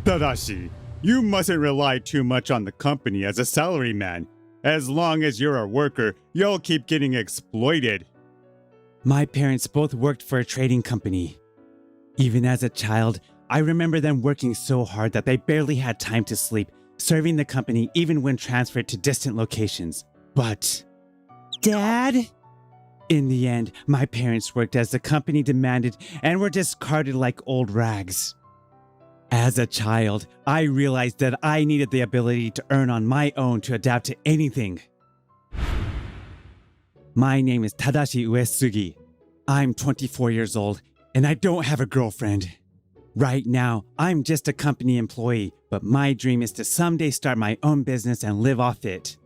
Tadashi, you mustn't rely too much on the company as a salaryman. As long as you're a worker, you'll keep getting exploited. My parents both worked for a trading company. Even as a child, I remember them working so hard that they barely had time to sleep, serving the company even when transferred to distant locations. But... Dad? In the end, my parents worked as the company demanded and were discarded like old rags. As a child, I realized that I needed the ability to earn on my own to adapt to anything. My name is Tadashi Uesugi. I'm 24 years old, and I don't have a girlfriend. Right now, I'm just a company employee, but my dream is to someday start my own business and live off it.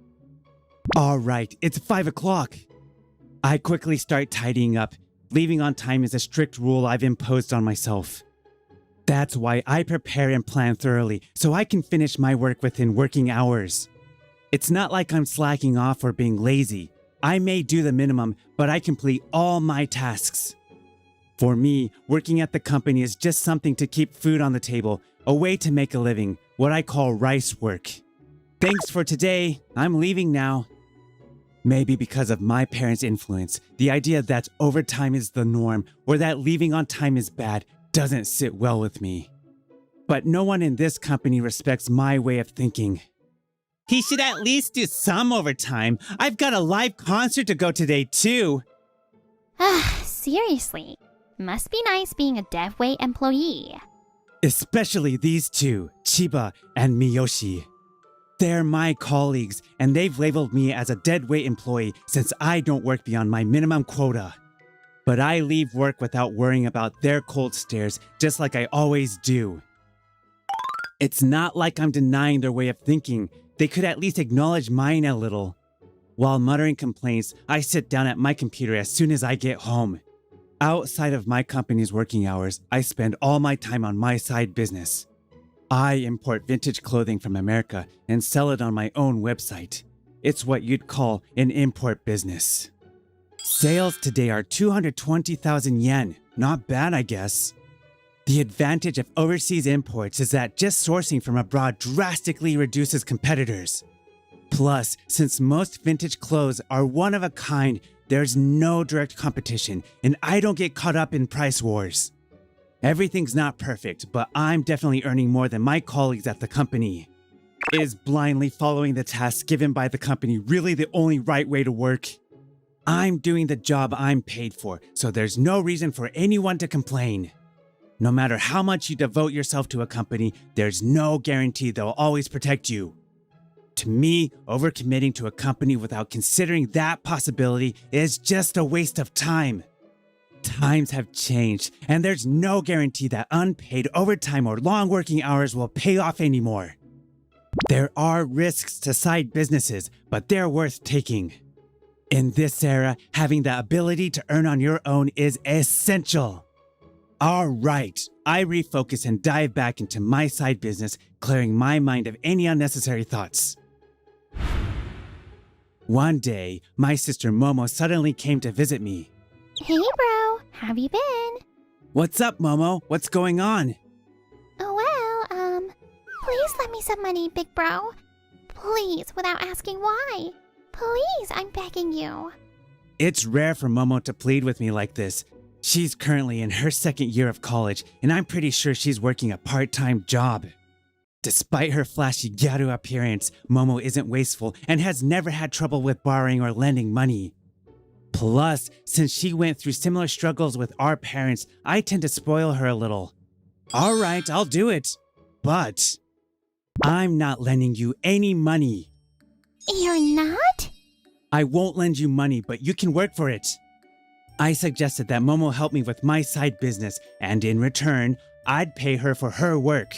Alright, it's 5 o'clock. I quickly start tidying up. Leaving on time is a strict rule I've imposed on myself. That's why I prepare and plan thoroughly, so I can finish my work within working hours. It's not like I'm slacking off or being lazy. I may do the minimum, but I complete all my tasks. For me, working at the company is just something to keep food on the table, a way to make a living, what I call rice work. Thanks for today. I'm leaving now. Maybe because of my parents' influence, the idea that overtime is the norm or that leaving on time is bad doesn't sit well with me. But no one in this company respects my way of thinking. He should at least do some overtime. I've got a live concert to go today too. Seriously. Must be nice being a deadweight employee. Especially these two, Chiba and Miyoshi. They're my colleagues, and they've labeled me as a deadweight employee since I don't work beyond my minimum quota. But I leave work without worrying about their cold stares, just like I always do. It's not like I'm denying their way of thinking. They could at least acknowledge mine a little. While muttering complaints, I sit down at my computer as soon as I get home. Outside of my company's working hours, I spend all my time on my side business. I import vintage clothing from America and sell it on my own website. It's what you'd call an import business. Sales today are 220,000 yen. Not bad, I guess. The advantage of overseas imports is that just sourcing from abroad drastically reduces competitors. Plus, since most vintage clothes are one of a kind, there's no direct competition, and I don't get caught up in price wars. Everything's not perfect, but I'm definitely earning more than my colleagues at the company. Is blindly following the tasks given by the company really the only right way to work? I'm doing the job I'm paid for, so there's no reason for anyone to complain. No matter how much you devote yourself to a company, there's no guarantee they'll always protect you. To me, overcommitting to a company without considering that possibility is just a waste of time. Times have changed, and there's no guarantee that unpaid overtime or long working hours will pay off anymore. There are risks to side businesses, but they're worth taking. In this era, having the ability to earn on your own is essential. All right, I refocus and dive back into my side business, clearing my mind of any unnecessary thoughts. One day, my sister Momo suddenly came to visit me. Hey bro, have you been? What's up, Momo? What's going on? Please lend me some money, big bro. Please, without asking why. Please, I'm begging you. It's rare for Momo to plead with me like this. She's currently in her second year of college, and I'm pretty sure she's working a part-time job. Despite her flashy gyaru appearance, Momo isn't wasteful and has never had trouble with borrowing or lending money. Plus, since she went through similar struggles with our parents, I tend to spoil her a little. Alright, I'll do it. But I'm not lending you any money. You're not? I won't lend you money, but you can work for it. I suggested that Momo help me with my side business, and in return, I'd pay her for her work.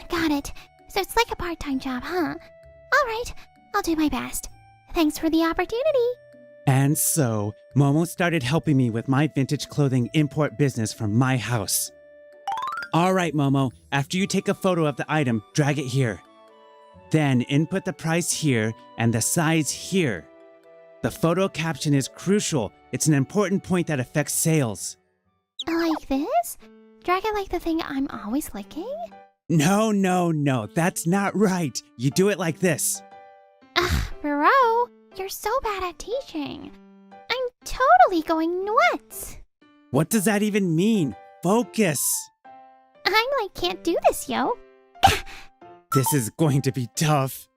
Got it. So it's like a part-time job, huh? Alright, I'll do my best. Thanks for the opportunity. And so, Momo started helping me with my vintage clothing import business from my house. Alright, Momo, after you take a photo of the item, drag it here. Then input the price here and the size here. The photo caption is crucial. It's an important point that affects sales. Like this? Drag it like the thing I'm always licking? No, no, no, that's not right. You do it like this. Ugh, bro, you're so bad at teaching. I'm totally going nuts. What does that even mean? Focus. Can't do this, yo. This is going to be tough.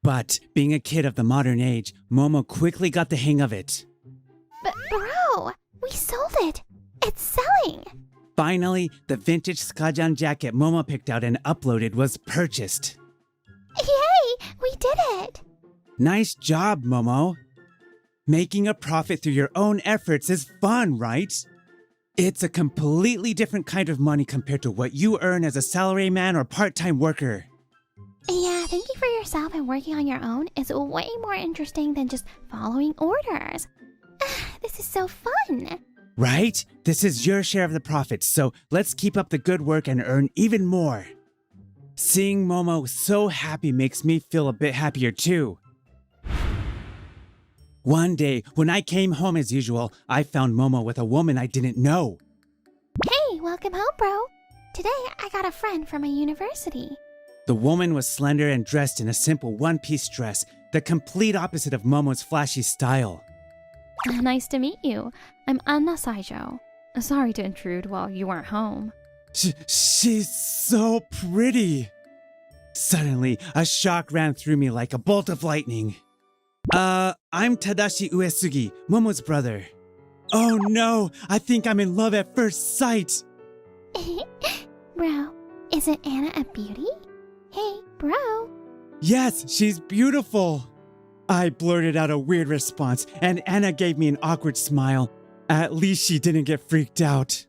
But being a kid of the modern age, Momo quickly got the hang of it. But bro, we sold it. It's selling. Finally, the vintage Skajan jacket Momo picked out and uploaded was purchased. Yay, we did it. Nice job, Momo. Making a profit through your own efforts is fun, right? It's a completely different kind of money compared to what you earn as a salaryman or part-time worker. Yeah, thinking for yourself and working on your own is way more interesting than just following orders. This is so fun. Right? This is your share of the profits, so let's keep up the good work and earn even more. Seeing Momo so happy makes me feel a bit happier too. One day, when I came home as usual, I found Momo with a woman I didn't know. Hey, welcome home, bro. Today, I got a friend from a university. The woman was slender and dressed in a simple one-piece dress, the complete opposite of Momo's flashy style. Nice to meet you. I'm Anna Saijo. Sorry to intrude while you weren't home. She's so pretty. Suddenly, a shock ran through me like a bolt of lightning. I'm Tadashi Uesugi, Momo's brother. Oh no, I think I'm in love at first sight. Bro, isn't Anna a beauty? Hey, bro. Yes, she's beautiful. I blurted out a weird response, and Anna gave me an awkward smile. At least she didn't get freaked out.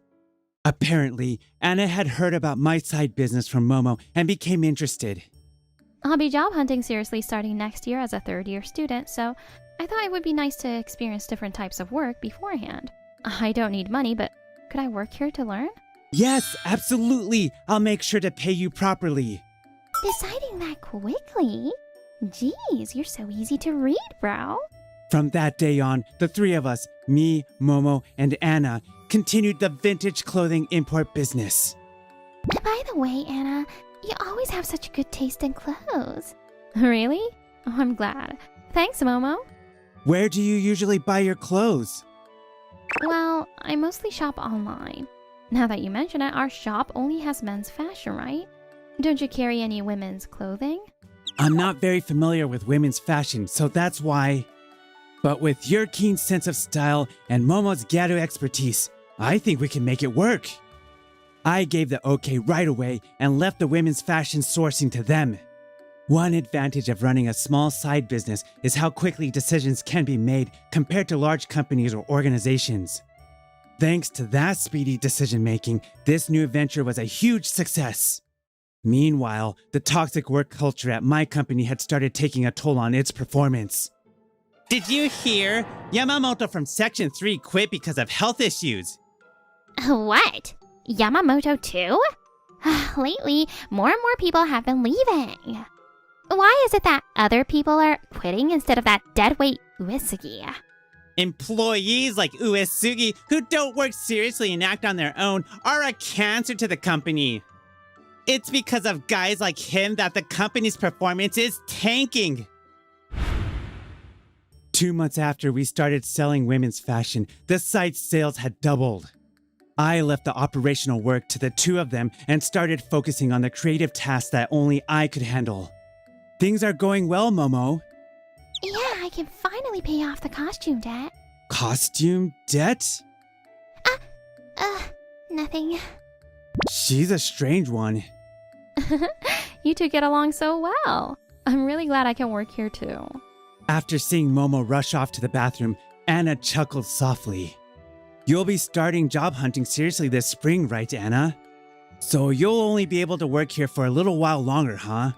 Apparently, Anna had heard about my side business from Momo and became interested. I'll be job hunting seriously starting next year as a third-year student, so I thought it would be nice to experience different types of work beforehand. I don't need money, but could I work here to learn? Yes, absolutely. I'll make sure to pay you properly. Deciding that quickly? Jeez, you're so easy to read, bro. From that day on, the three of us, me, Momo, and Anna, continued the vintage clothing import business. By the way, Anna, you always have such good taste in clothes. Really? Oh, I'm glad. Thanks, Momo. Where do you usually buy your clothes? Well, I mostly shop online. Now that you mention it, our shop only has men's fashion, right? Don't you carry any women's clothing? I'm not very familiar with women's fashion, so that's why. But with your keen sense of style and Momo's gyaru expertise, I think we can make it work. I gave the okay right away and left the women's fashion sourcing to them. One advantage of running a small side business is how quickly decisions can be made compared to large companies or organizations. Thanks to that speedy decision making, this new venture was a huge success. Meanwhile, the toxic work culture at my company had started taking a toll on its performance. Did you hear? Yamamoto from Section 3 quit because of health issues. What? Yamamoto too? Lately, more and more people have been leaving. Why is it that other people are quitting instead of that deadweight Uesugi? Employees like Uesugi who don't work seriously and act on their own are a cancer to the company. It's because of guys like him that the company's performance is tanking. 2 months after we started selling women's fashion, the site's sales had doubled. I left the operational work to the two of them and started focusing on the creative tasks that only I could handle. Things are going well, Momo. Yeah, I can finally pay off the costume debt. Costume debt? Nothing. She's a strange one. You two get along so well. I'm really glad I can work here too. After seeing Momo rush off to the bathroom, Anna chuckled softly. You'll be starting job hunting seriously this spring, right, Anna? So you'll only be able to work here for a little while longer, huh?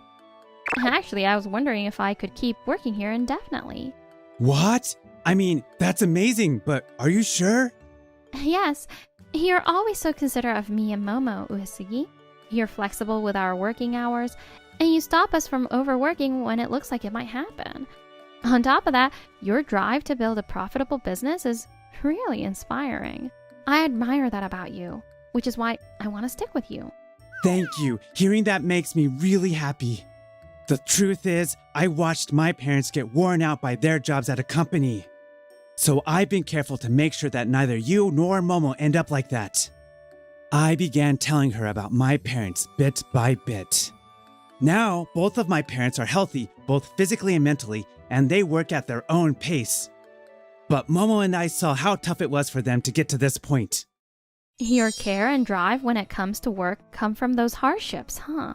Actually, I was wondering if I could keep working here indefinitely. What? I mean, that's amazing, but are you sure? Yes, you're always so considerate of me and Momo, Uesugi. You're flexible with our working hours, and you stop us from overworking when it looks like it might happen. On top of that, your drive to build a profitable business is really inspiring. I admire that about you, which is why I want to stick with you. Thank you. Hearing that makes me really happy. The truth is, I watched my parents get worn out by their jobs at a company. So I've been careful to make sure that neither you nor Momo end up like that. I began telling her about my parents bit by bit. Now, both of my parents are healthy, both physically and mentally, and they work at their own pace. But Momo and I saw how tough it was for them to get to this point. Your care and drive when it comes to work come from those hardships, huh?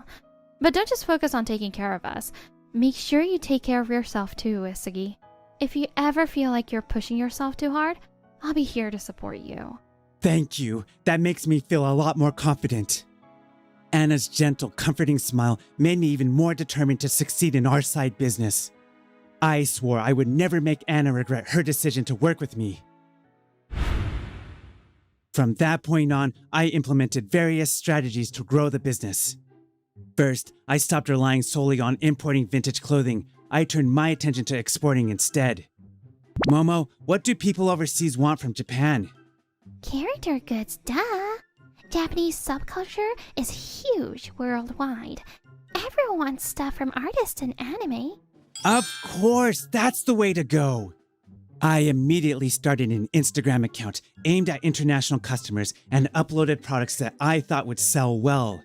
But don't just focus on taking care of us. Make sure you take care of yourself too, Isugi. If you ever feel like you're pushing yourself too hard, I'll be here to support you. Thank you. That makes me feel a lot more confident. Anna's gentle, comforting smile made me even more determined to succeed in our side business. I swore I would never make Anna regret her decision to work with me. From that point on, I implemented various strategies to grow the business. First, I stopped relying solely on importing vintage clothing. I turned my attention to exporting instead. Momo, what do people overseas want from Japan? Character goods, duh. Japanese subculture is huge worldwide. Everyone wants stuff from artists and anime. Of course, that's the way to go. I immediately started an Instagram account aimed at international customers and uploaded products that I thought would sell well.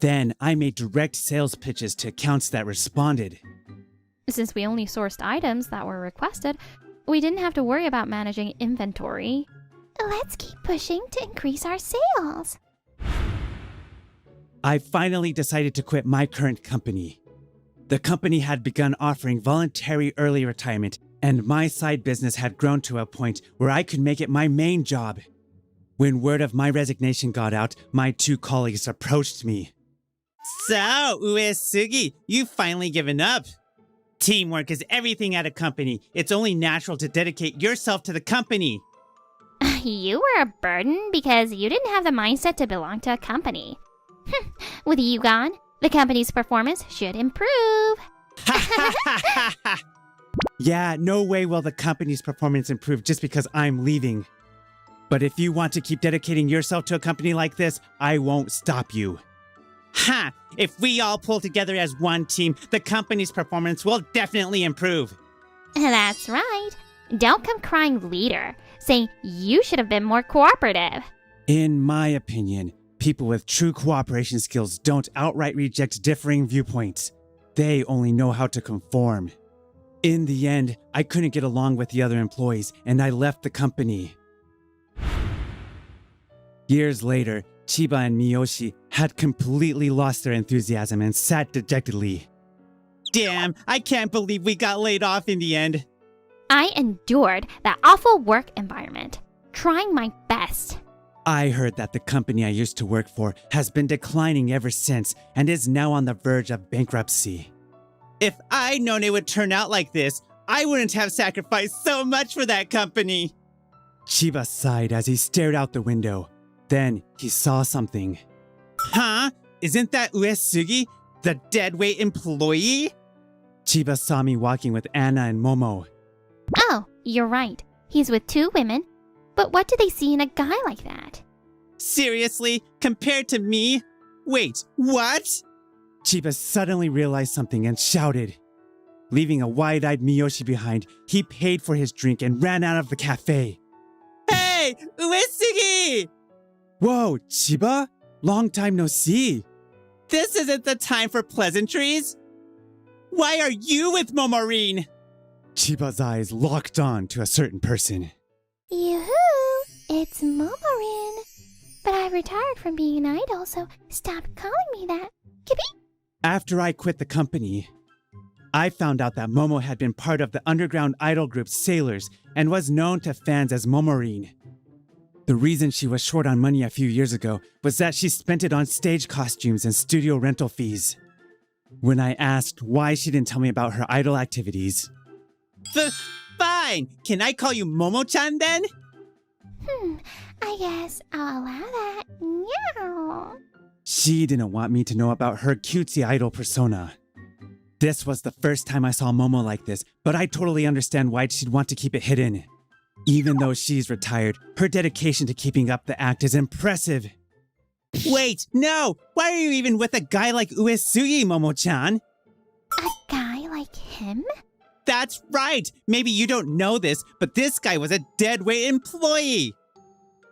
Then I made direct sales pitches to accounts that responded. Since we only sourced items that were requested, we didn't have to worry about managing inventory. Let's keep pushing to increase our sales. I finally decided to quit my current company. The company had begun offering voluntary early retirement, and my side business had grown to a point where I could make it my main job. When word of my resignation got out, my two colleagues approached me. So, Uesugi, you've finally given up. Teamwork is everything at a company. It's only natural to dedicate yourself to the company. You were a burden because you didn't have the mindset to belong to a company. With you gone, the company's performance should improve. Yeah, no way will the company's performance improve just because I'm leaving. But if you want to keep dedicating yourself to a company like this, I won't stop you. Ha! If we all pull together as one team, the company's performance will definitely improve. That's right. Don't come crying leader, saying you should have been more cooperative. In my opinion, people with true cooperation skills don't outright reject differing viewpoints. They only know how to conform. In the end, I couldn't get along with the other employees, and I left the company. Years later, Chiba and Miyoshi had completely lost their enthusiasm and sat dejectedly. Damn, I can't believe we got laid off in the end. I endured that awful work environment, trying my best. I heard that the company I used to work for has been declining ever since and is now on the verge of bankruptcy. If I'd known it would turn out like this, I wouldn't have sacrificed so much for that company. Chiba sighed as he stared out the window. Then he saw something. Huh? Isn't that Uesugi, the deadweight employee? Chiba saw me walking with Anna and Momo. Oh, you're right. He's with two women. But what do they see in a guy like that? Seriously? Compared to me? Wait, what? Chiba suddenly realized something and shouted. Leaving a wide-eyed Miyoshi behind, he paid for his drink and ran out of the cafe. Hey, Uesugi! Whoa, Chiba? Long time no see. This isn't the time for pleasantries. Why are you with Momorine? Chiba's eyes locked on to a certain person. Yoo-hoo! It's Momorin. But I retired from being an idol, so stop calling me that. Kippy? After I quit the company, I found out that Momo had been part of the underground idol group Sailors and was known to fans as Momorine. The reason she was short on money a few years ago was that she spent it on stage costumes and studio rental fees. When I asked why she didn't tell me about her idol activities, Fine. Can I call you Momo-chan then? I guess I'll allow that. Meow. she didn't want me to know about her cutesy idol persona. This was the first time I saw Momo like this, but I totally understand why she'd want to keep it hidden. Even though she's retired, her dedication to keeping up the act is impressive. Wait, no! Why are you even with a guy like Uesugi, Momo-chan? A guy like him? That's right! Maybe you don't know this, but this guy was a deadweight employee!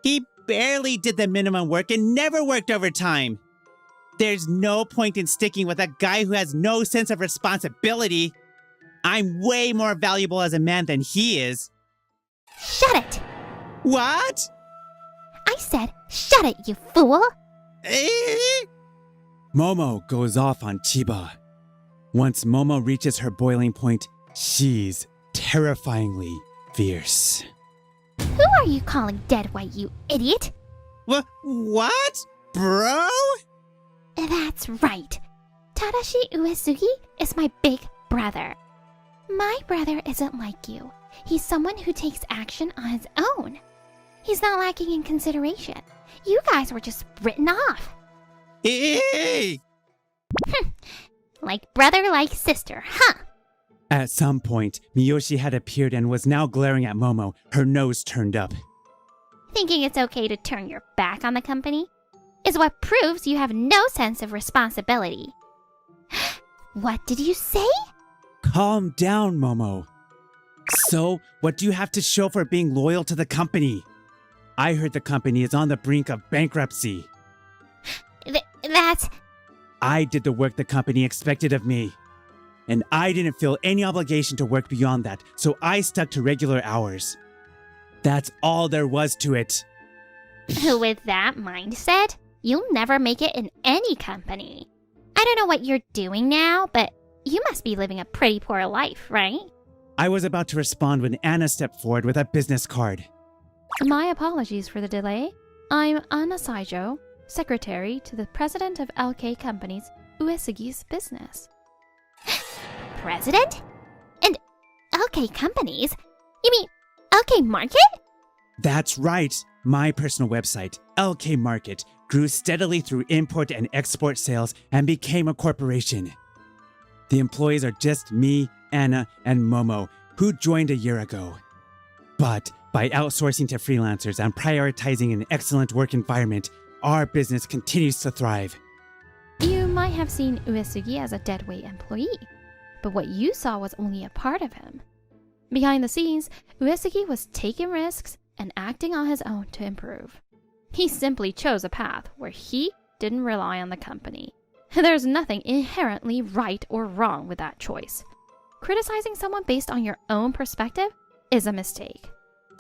He barely did the minimum work and never worked overtime. There's no point in sticking with a guy who has no sense of responsibility. I'm way more valuable as a man than he is. Shut it! What? I said, shut it, you fool! Eh? Momo goes off on Chiba. Once Momo reaches her boiling point, she's terrifyingly fierce. Who are you calling dead white, you idiot? What? Bro? That's right. Tadashi Uesugi is my big brother. My brother isn't like you. He's someone who takes action on his own. He's not lacking in consideration. You guys were just written off. Eh? Like brother, like sister, huh? At some point, Miyoshi had appeared and was now glaring at Momo, her nose turned up. Thinking it's okay to turn your back on the company is what proves you have no sense of responsibility. What did you say? Calm down, Momo. So, what do you have to show for being loyal to the company? I heard the company is on the brink of bankruptcy. That's... I did the work the company expected of me. And I didn't feel any obligation to work beyond that, so I stuck to regular hours. That's all there was to it. With that mindset, you'll never make it in any company. I don't know what you're doing now, but you must be living a pretty poor life, right? I was about to respond when Anna stepped forward with a business card. My apologies for the delay. I'm Anna Saijo, secretary to the president of LK Companies, Uesugi's business. President? And LK Companies? You mean LK Market? That's right. My personal website, LK Market, grew steadily through import and export sales and became a corporation. The employees are just me, Anna, and Momo, who joined a year ago. But by outsourcing to freelancers and prioritizing an excellent work environment, our business continues to thrive. You might have seen Uesugi as a deadweight employee, but what you saw was only a part of him. Behind the scenes, Uesugi was taking risks and acting on his own to improve. He simply chose a path where he didn't rely on the company. There's nothing inherently right or wrong with that choice. Criticizing someone based on your own perspective is a mistake.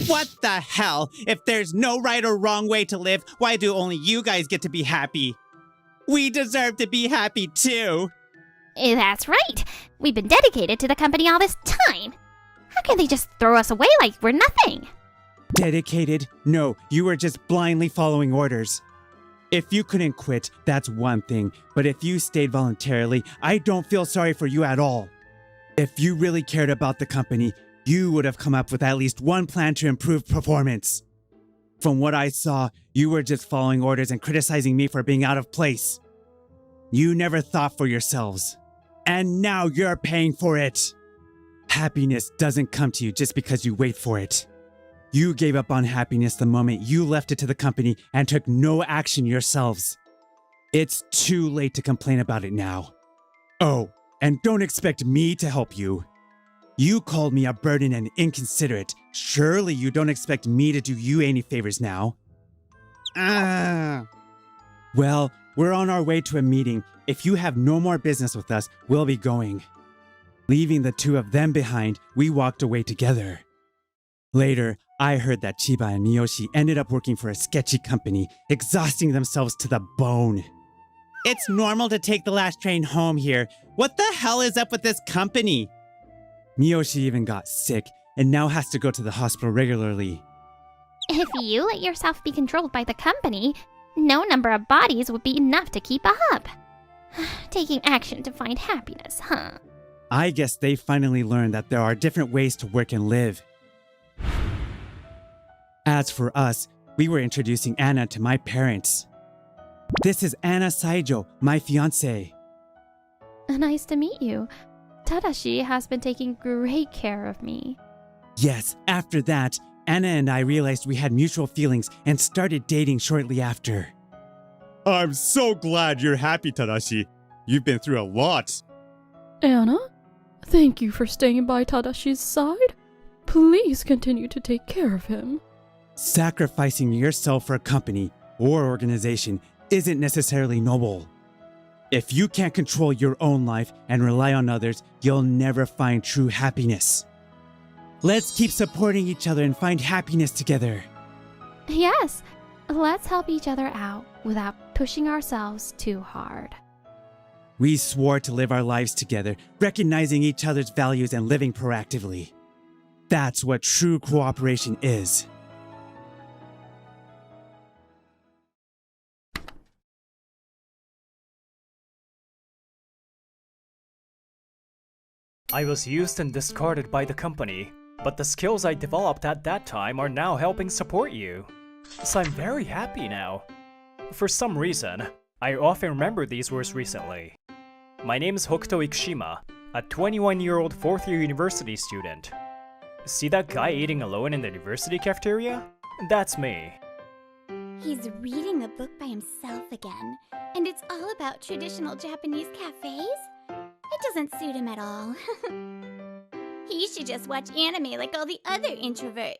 What the hell? If there's no right or wrong way to live, why do only you guys get to be happy? We deserve to be happy too. That's right. We've been dedicated to the company all this time. How can they just throw us away like we're nothing? Dedicated? No, you were just blindly following orders. If you couldn't quit, that's one thing, but if you stayed voluntarily, I don't feel sorry for you at all. If you really cared about the company, you would have come up with at least one plan to improve performance. From what I saw, you were just following orders and criticizing me for being out of place. You never thought for yourselves. And now you're paying for it. Happiness doesn't come to you just because you wait for it. You gave up on happiness the moment you left it to the company and took no action yourselves. It's too late to complain about it now. Oh, and don't expect me to help you. You called me a burden and inconsiderate. Surely you don't expect me to do you any favors now. Well, we're on our way to a meeting. If you have no more business with us, we'll be going. Leaving the two of them behind, we walked away together. Later, I heard that Chiba and Miyoshi ended up working for a sketchy company, exhausting themselves to the bone. It's normal to take the last train home here. What the hell is up with this company? Miyoshi even got sick and now has to go to the hospital regularly. If you let yourself be controlled by the company, no number of bodies would be enough to keep up. Taking action to find happiness, huh? I guess they finally learned that there are different ways to work and live. As for us, we were introducing Anna to my parents. This is Anna Saijo, my fiancée. Nice to meet you. Tadashi has been taking great care of me. Yes, after that, Anna and I realized we had mutual feelings and started dating shortly after. I'm so glad you're happy, Tadashi. You've been through a lot. Anna, thank you for staying by Tadashi's side. Please continue to take care of him. Sacrificing yourself for a company or organization isn't necessarily noble. If you can't control your own life and rely on others, you'll never find true happiness. Let's keep supporting each other and find happiness together. Yes, let's help each other out without pushing ourselves too hard. We swore to live our lives together, recognizing each other's values and living proactively. That's what true cooperation is. I was used and discarded by the company, but the skills I developed at that time are now helping support you. So I'm very happy now. For some reason, I often remember these words recently. My name is Hokuto Ikushima, a 21-year-old fourth-year university student. See that guy eating alone in the university cafeteria? That's me. He's reading a book by himself again, and it's all about traditional Japanese cafes? It doesn't suit him at all. He should just watch anime like all the other introverts.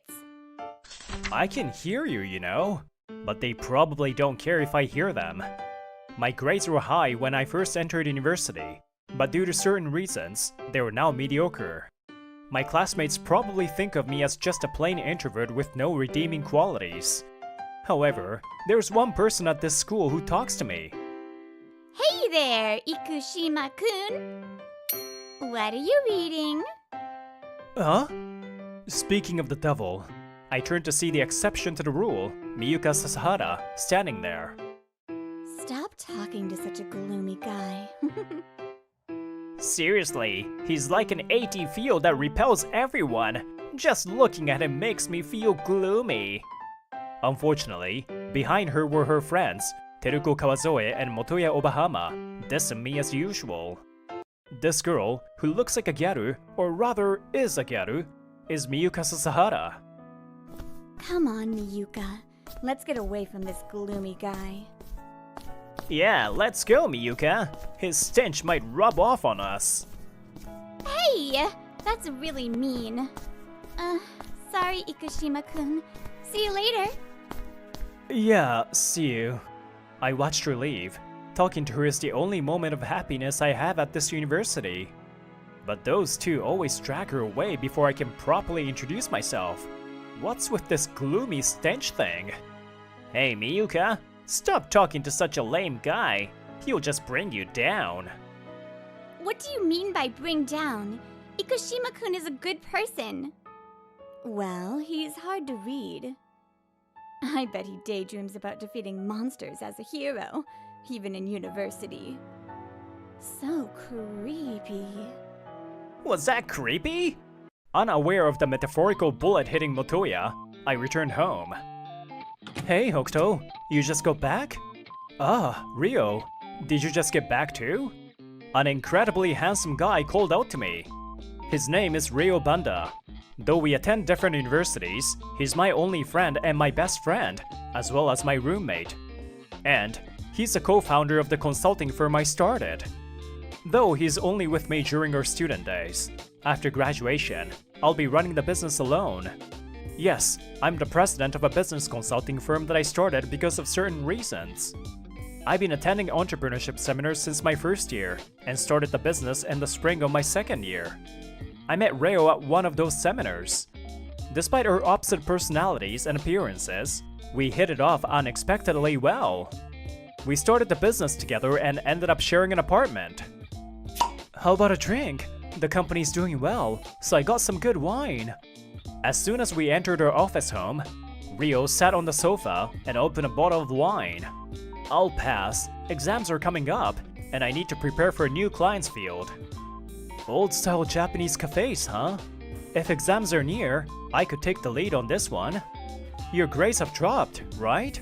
I can hear you, you know, but they probably don't care if I hear them. My grades were high when I first entered university, but due to certain reasons, they were now mediocre. My classmates probably think of me as just a plain introvert with no redeeming qualities. However, there's one person at this school who talks to me. Hey there, Ikushima-kun. What are you reading? Huh? Speaking of the devil, I turned to see the exception to the rule, Miyuka Sasahara, standing there. Stop talking to such a gloomy guy. Seriously, he's like an AT field that repels everyone. Just looking at him makes me feel gloomy. Unfortunately, behind her were her friends, Teruko Kawazoe and Motoya Obahama, dissing me as usual. This girl, who looks like a gyaru, or rather is a gyaru, is Miyuka Sasahara. Come on, Miyuka. Let's get away from this gloomy guy. Yeah, let's go, Miyuka. His stench might rub off on us. Hey! That's really mean. Sorry, Ikushima-kun. See you later. Yeah, see you. I watched her leave. Talking to her is the only moment of happiness I have at this university. But those two always drag her away before I can properly introduce myself. What's with this gloomy stench thing? Hey Miyuka, stop talking to such a lame guy. He'll just bring you down. What do you mean by bring down? Ikushima-kun is a good person. Well, he's hard to read. I bet he daydreams about defeating monsters as a hero, even in university. So creepy. Was that creepy? Unaware of the metaphorical bullet hitting Motoya, I returned home. Hey Hokuto, you just got back? Ah, Ryo, did you just get back too? An incredibly handsome guy called out to me. His name is Ryo Banda. Though we attend different universities, he's my only friend and my best friend, as well as my roommate. And he's a co-founder of the consulting firm I started. Though he's only with me during our student days. After graduation, I'll be running the business alone. Yes, I'm the president of a business consulting firm that I started because of certain reasons. I've been attending entrepreneurship seminars since my first year, and started the business in the spring of my second year. I met Ryo at one of those seminars. Despite our opposite personalities and appearances, we hit it off unexpectedly well. We started the business together and ended up sharing an apartment. How about a drink? The company's doing well, so I got some good wine. As soon as we entered our office home, Ryo sat on the sofa and opened a bottle of wine. I'll pass, exams are coming up, and I need to prepare for a new clients field. Old-style Japanese cafes, huh? If exams are near, I could take the lead on this one. Your grades have dropped, right?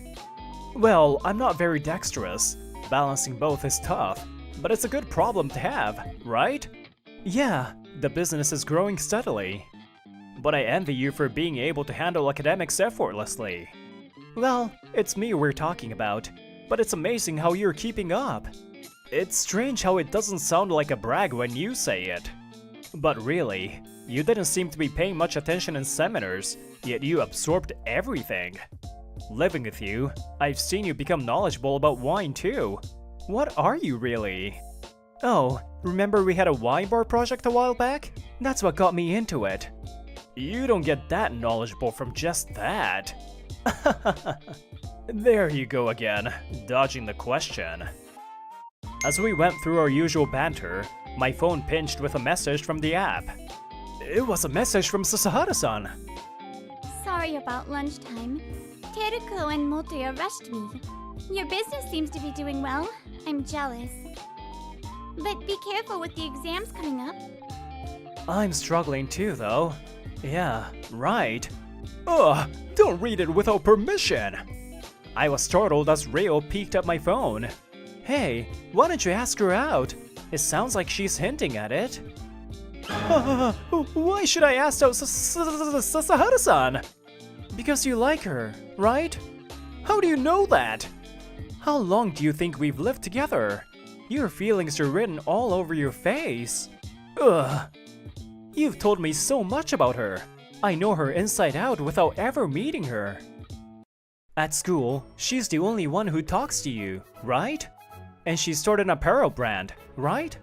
Well, I'm not very dexterous. Balancing both is tough, but it's a good problem to have, right? Yeah, the business is growing steadily. But I envy you for being able to handle academics effortlessly. Well, it's me we're talking about. but it's amazing how you're keeping up. It's strange how it doesn't sound like a brag when you say it. But really, you didn't seem to be paying much attention in seminars, yet you absorbed everything. Living with you, I've seen you become knowledgeable about wine too. What are you really? Oh, remember we had a wine bar project a while back? That's what got me into it. You don't get that knowledgeable from just that. There you go again, dodging the question. As we went through our usual banter, my phone pinged with a message from the app. It was a message from Sasahara-san. Sorry about lunchtime. Teruko and Motoya rushed me. Your business seems to be doing well. I'm jealous. But be careful with the exams coming up. I'm struggling too, though. Yeah, right. Ugh, don't read it without permission! I was startled as Ryo peeked at my phone. Hey, why don't you ask her out? It sounds like she's hinting at it. Why should I ask out Sasahara-san? Because you like her, right? How do you know that? How long do you think we've lived together? Your feelings are written all over your face. Ugh. You've told me so much about her. I know her inside out without ever meeting her. At school, she's the only one who talks to you, right? And she started an apparel brand, right?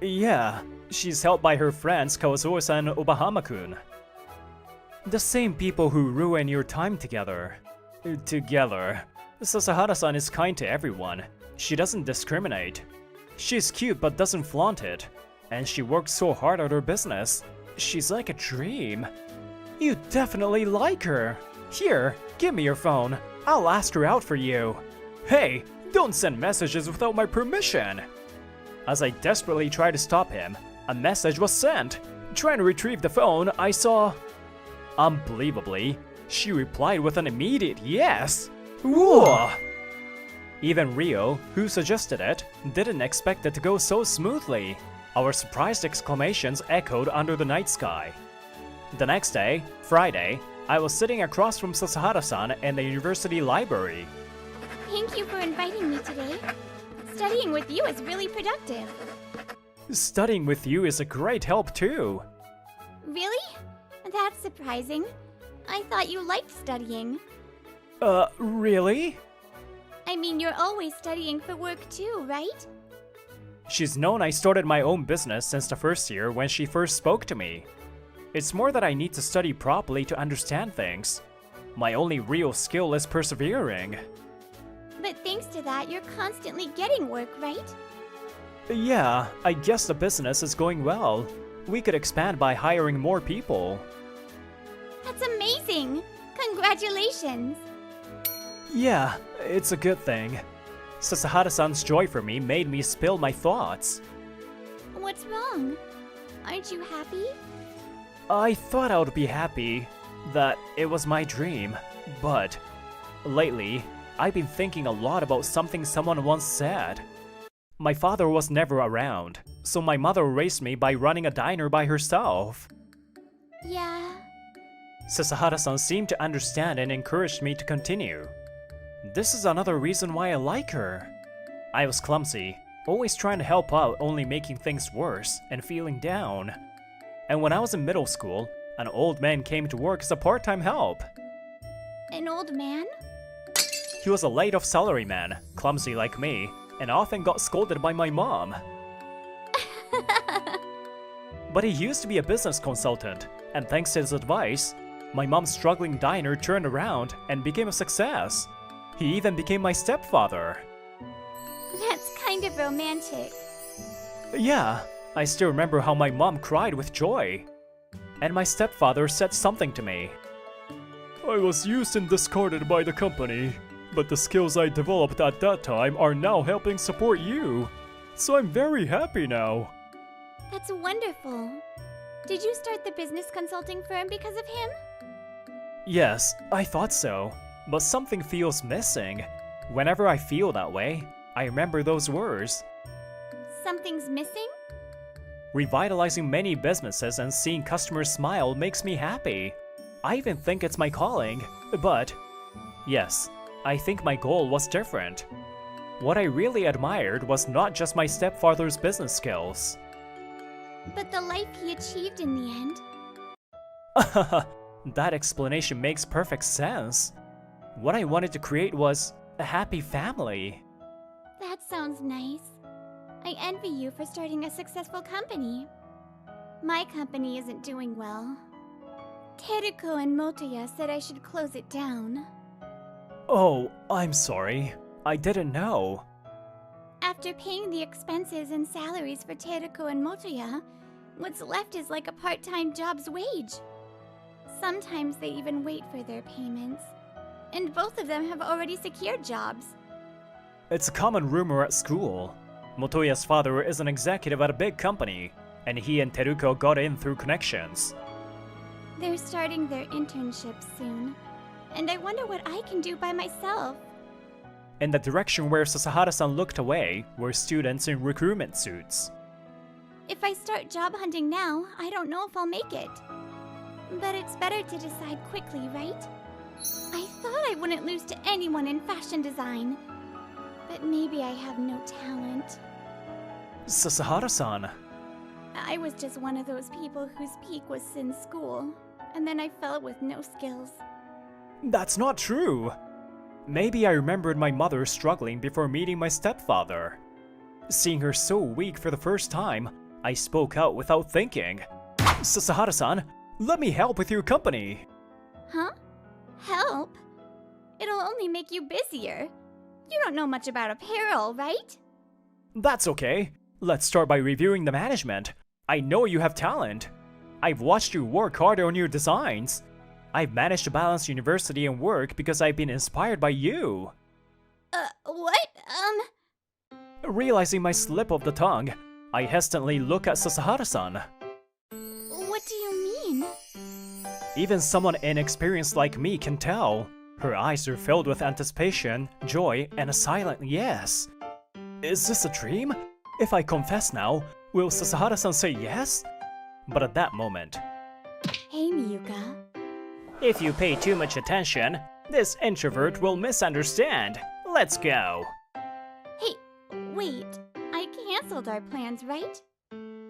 Yeah, she's helped by her friends Kawazuo-san and Obahama-kun. The same people who ruin your time together. Sasahara-san is kind to everyone. She doesn't discriminate. She's cute but doesn't flaunt it. And she works so hard at her business. She's like a dream. You definitely like her. Here, give me your phone. I'll ask her out for you. Hey, don't send messages without my permission. As I desperately tried to stop him, a message was sent. Trying to retrieve the phone, I saw... Unbelievably, she replied with an immediate yes. Whoa! Even Ryo, who suggested it, didn't expect it to go so smoothly. Our surprised exclamations echoed under the night sky. The next day, Friday, I was sitting across from Sasahara-san in the university library. Thank you for inviting me today. Studying with you is really productive. Studying with you is a great help too. Really? That's surprising. I thought you liked studying. Really? I mean, you're always studying for work too, right? She's known I started my own business since the first year when she first spoke to me. It's more that I need to study properly to understand things. My only real skill is persevering. But thanks to that, you're constantly getting work, right? Yeah, I guess the business is going well. We could expand by hiring more people. That's amazing! Congratulations! Yeah, it's a good thing. Sasahara-san's joy for me made me spill my thoughts. What's wrong? Aren't you happy? I thought I would be happy, that it was my dream, but lately, I've been thinking a lot about something someone once said. My father was never around, so my mother raised me by running a diner by herself. Yeah. Sasahara-san seemed to understand and encouraged me to continue. This is another reason why I like her. I was clumsy, always trying to help out, only making things worse and feeling down. And when I was in middle school, an old man came to work as a part-time help. An old man? He was a laid-off salaryman, clumsy like me, and often got scolded by my mom. But he used to be a business consultant, and thanks to his advice, my mom's struggling diner turned around and became a success. He even became my stepfather. That's kind of romantic. Yeah, I still remember how my mom cried with joy. And my stepfather said something to me. I was used and discarded by the company, but the skills I developed at that time are now helping support you. So I'm very happy now. That's wonderful. Did you start the business consulting firm because of him? Yes, I thought so, but something feels missing. Whenever I feel that way, I remember those words. Something's missing? Revitalizing many businesses and seeing customers smile makes me happy. I even think it's my calling, but yes, I think my goal was different. What I really admired was not just my stepfather's business skills. But the life he achieved in the end. That explanation makes perfect sense. What I wanted to create was a happy family. That sounds nice. I envy you for starting a successful company. My company isn't doing well. Teruko and Motoya said I should close it down. Oh, I'm sorry. I didn't know. After paying the expenses and salaries for Teruko and Motoya, what's left is like a part-time job's wage. Sometimes they even wait for their payments. And both of them have already secured jobs. It's a common rumor at school. Motoya's father is an executive at a big company, and he and Teruko got in through connections. They're starting their internship soon, and I wonder what I can do by myself. In the direction where Sasahara-san looked away were students in recruitment suits. If I start job hunting now, I don't know if I'll make it. But it's better to decide quickly, right? I thought I wouldn't lose to anyone in fashion design. But maybe I have no talent. Sasahara-san. I was just one of those people whose peak was in school, and then I fell with no skills. That's not true. Maybe I remembered my mother struggling before meeting my stepfather. Seeing her so weak for the first time, I spoke out without thinking. Sasahara-san, let me help with your company. Huh? Help? It'll only make you busier. You don't know much about apparel, right? That's okay. Let's start by reviewing the management. I know you have talent. I've watched you work hard on your designs. I've managed to balance university and work because I've been inspired by you. What? Realizing my slip of the tongue, I hesitantly look at Sasahara-san. What do you mean? Even someone inexperienced like me can tell. Her eyes are filled with anticipation, joy, and a silent yes. Is this a dream? If I confess now, will Sasahara-san say yes? But at that moment... Hey, Miyuka. If you pay too much attention, this introvert will misunderstand. Let's go. Hey, wait. I cancelled our plans, right?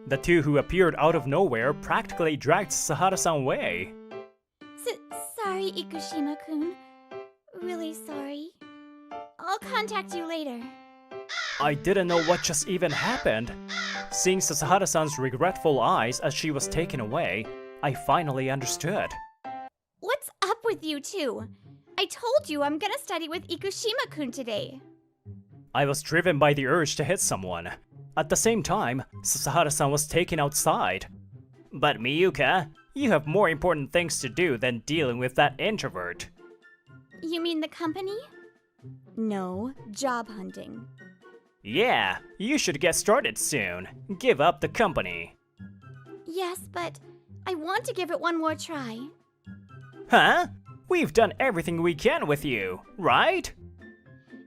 The two who appeared out of nowhere practically dragged Sasahara-san away. Sorry, Ikushima-kun. Really sorry. I'll contact you later. I didn't know what just even happened. Seeing Sasahara-san's regretful eyes as she was taken away, I finally understood. What's up with you two? I told you I'm gonna study with Ikushima-kun today. I was driven by the urge to hit someone. At the same time, Sasahara-san was taken outside. But Miyuka, you have more important things to do than dealing with that introvert. You mean the company? No, job hunting. Yeah, you should get started soon. Give up the company. Yes, but I want to give it one more try. Huh? We've done everything we can with you, right?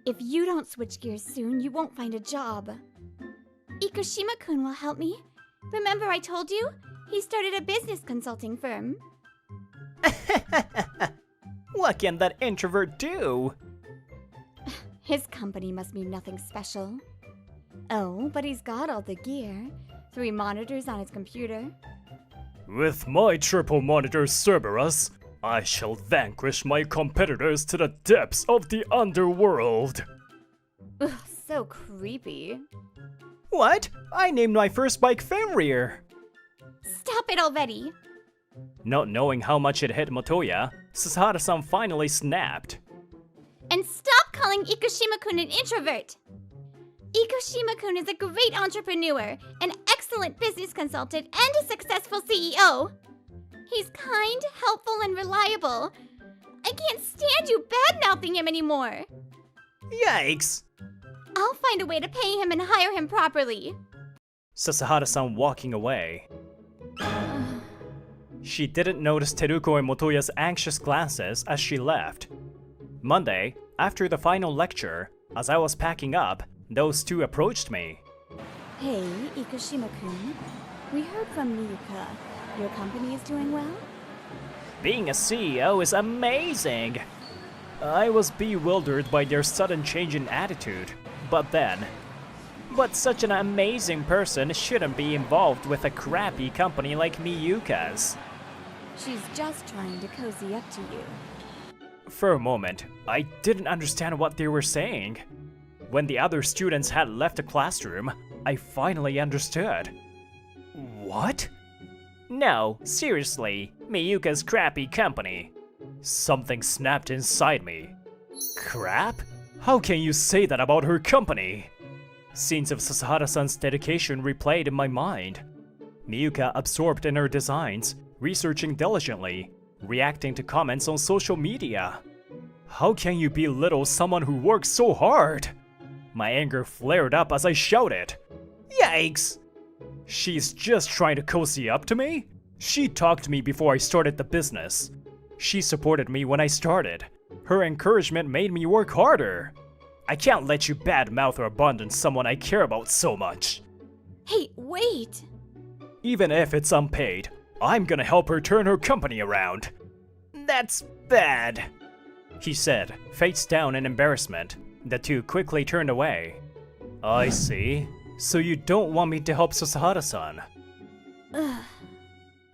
If you don't switch gears soon, you won't find a job. Ikushima-kun will help me. Remember I told you? He started a business consulting firm. What can that introvert do? His company must be nothing special. Oh, but he's got all the gear. 3 monitors on his computer. With my triple monitor Cerberus, I shall vanquish my competitors to the depths of the underworld. Ugh, so creepy. What? I named my first bike Fenrir. Stop it already! Not knowing how much it hit Motoya, Sasahara-san finally snapped. And stop calling Ikushima-kun an introvert! Ikushima-kun is a great entrepreneur, an excellent business consultant, and a successful CEO. He's kind, helpful, and reliable. I can't stand you bad-mouthing him anymore. Yikes! I'll find a way to pay him and hire him properly. Sasahara-san walking away. She didn't notice Teruko and Motoya's anxious glances as she left. Monday, after the final lecture, as I was packing up, those two approached me. Hey, Ikushima-kun. We heard from Miyuka. Your company is doing well? Being a CEO is amazing! I was bewildered by their sudden change in attitude, but such an amazing person shouldn't be involved with a crappy company like Miyuka's. She's just trying to cozy up to you. For a moment, I didn't understand what they were saying. When the other students had left the classroom, I finally understood. What? No, seriously, Miyuka's crappy company. Something snapped inside me. Crap? How can you say that about her company? Scenes of Sasahara-san's dedication replayed in my mind. Miyuka absorbed in her designs, researching diligently, reacting to comments on social media. How can you belittle someone who works so hard? My anger flared up as I shouted. Yikes! She's just trying to cozy up to me? She talked to me before I started the business. She supported me when I started. Her encouragement made me work harder. I can't let you badmouth or abandon someone I care about so much. Hey, wait! Even if it's unpaid, I'm gonna help her turn her company around. That's bad, he said, face down in embarrassment. The two quickly turned away. I see. So you don't want me to help Sasahara-san? Ugh.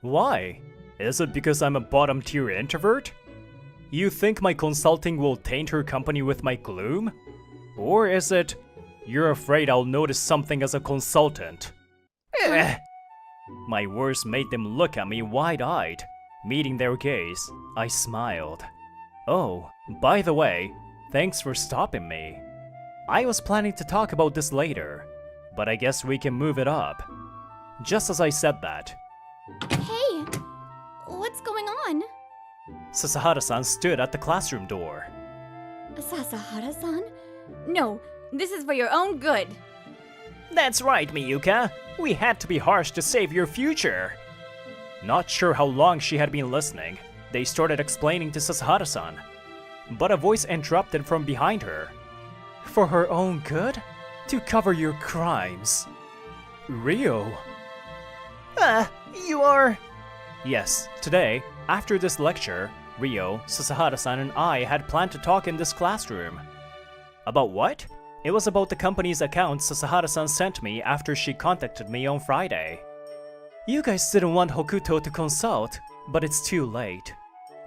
Why? Is it because I'm a bottom-tier introvert? You think my consulting will taint her company with my gloom? Or is it, you're afraid I'll notice something as a consultant? My words made them look at me wide-eyed. Meeting their gaze, I smiled. Oh, by the way, thanks for stopping me. I was planning to talk about this later, but I guess we can move it up. Just as I said that, Hey! What's going on? Sasahara-san stood at the classroom door. Sasahara-san? No, this is for your own good. That's right, Miyuka. We had to be harsh to save your future. Not sure how long she had been listening, they started explaining to Sasahara-san. But a voice interrupted from behind her. For her own good? To cover your crimes. Rio. You are... Yes, today, after this lecture, Rio, Sasahara-san and I had planned to talk in this classroom. About what? It was about the company's account Sasahara-san sent me after she contacted me on Friday. You guys didn't want Hokuto to consult, but it's too late.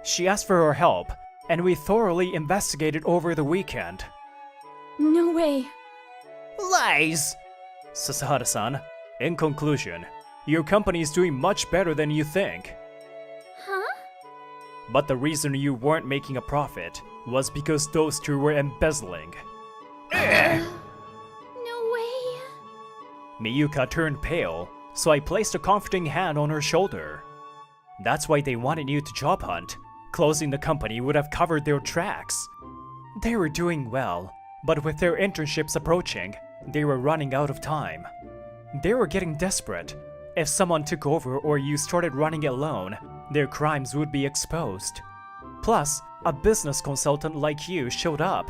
She asked for our help, and we thoroughly investigated over the weekend. No way. Lies! Sasahara-san, in conclusion, your company is doing much better than you think. Huh? But the reason you weren't making a profit was because those two were embezzling. No way. Miyuka turned pale, so I placed a comforting hand on her shoulder. That's why they wanted you to job hunt. Closing the company would have covered their tracks. They were doing well, but with their internships approaching, they were running out of time. They were getting desperate. If someone took over or you started running it alone, their crimes would be exposed. Plus, a business consultant like you showed up.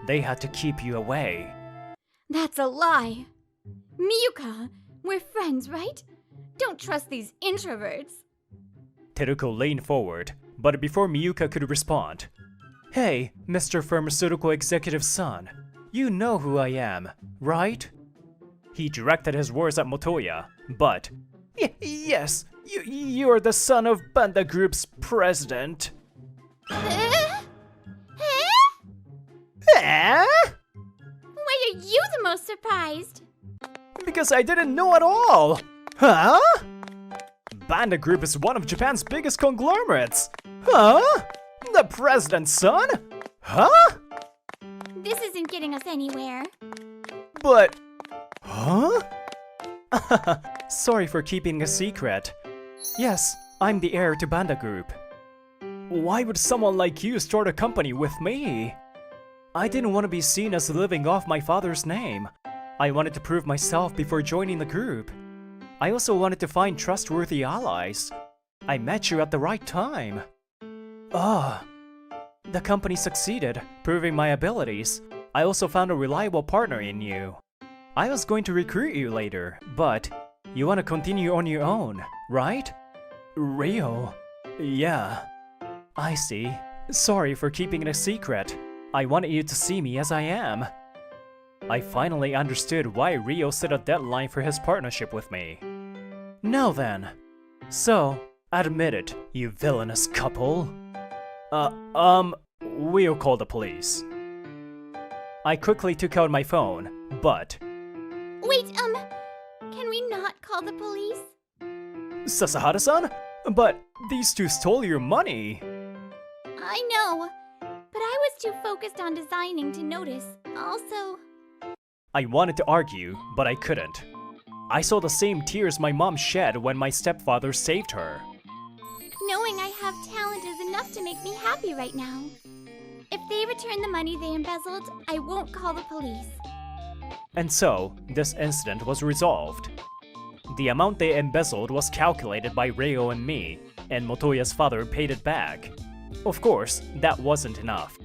They had to keep you away. That's a lie. Miyuka, we're friends, right? Don't trust these introverts. Teruko leaned forward, but before Miyuka could respond, Hey, Mr. Pharmaceutical Executive's son, you know who I am, right? He directed his words at Motoya, but yes, you're the son of Banda Group's president. Why are you the most surprised? Because I didn't know at all! Huh? Banda Group is one of Japan's biggest conglomerates! Huh? The president's son? Huh? This isn't getting us anywhere. But... Huh? Sorry for keeping a secret. Yes, I'm the heir to Banda Group. Why would someone like you start a company with me? I didn't want to be seen as living off my father's name. I wanted to prove myself before joining the group. I also wanted to find trustworthy allies. I met you at the right time. The company succeeded, proving my abilities. I also found a reliable partner in you. I was going to recruit you later, but you want to continue on your own, right? Rio. Yeah. I see. Sorry for keeping it a secret. I wanted you to see me as I am. I finally understood why Rio set a deadline for his partnership with me. Now then. So, admit it, you villainous couple. We'll call the police. I quickly took out my phone, but... Wait, can we not call the police? Sasahara-san? But these two stole your money. I know, but I was too focused on designing to notice. Also... I wanted to argue, but I couldn't. I saw the same tears my mom shed when my stepfather saved her. Knowing I have talent is enough to make me happy right now. If they return the money they embezzled, I won't call the police. And so, this incident was resolved. The amount they embezzled was calculated by Reo and me, and Motoya's father paid it back. Of course, that wasn't enough.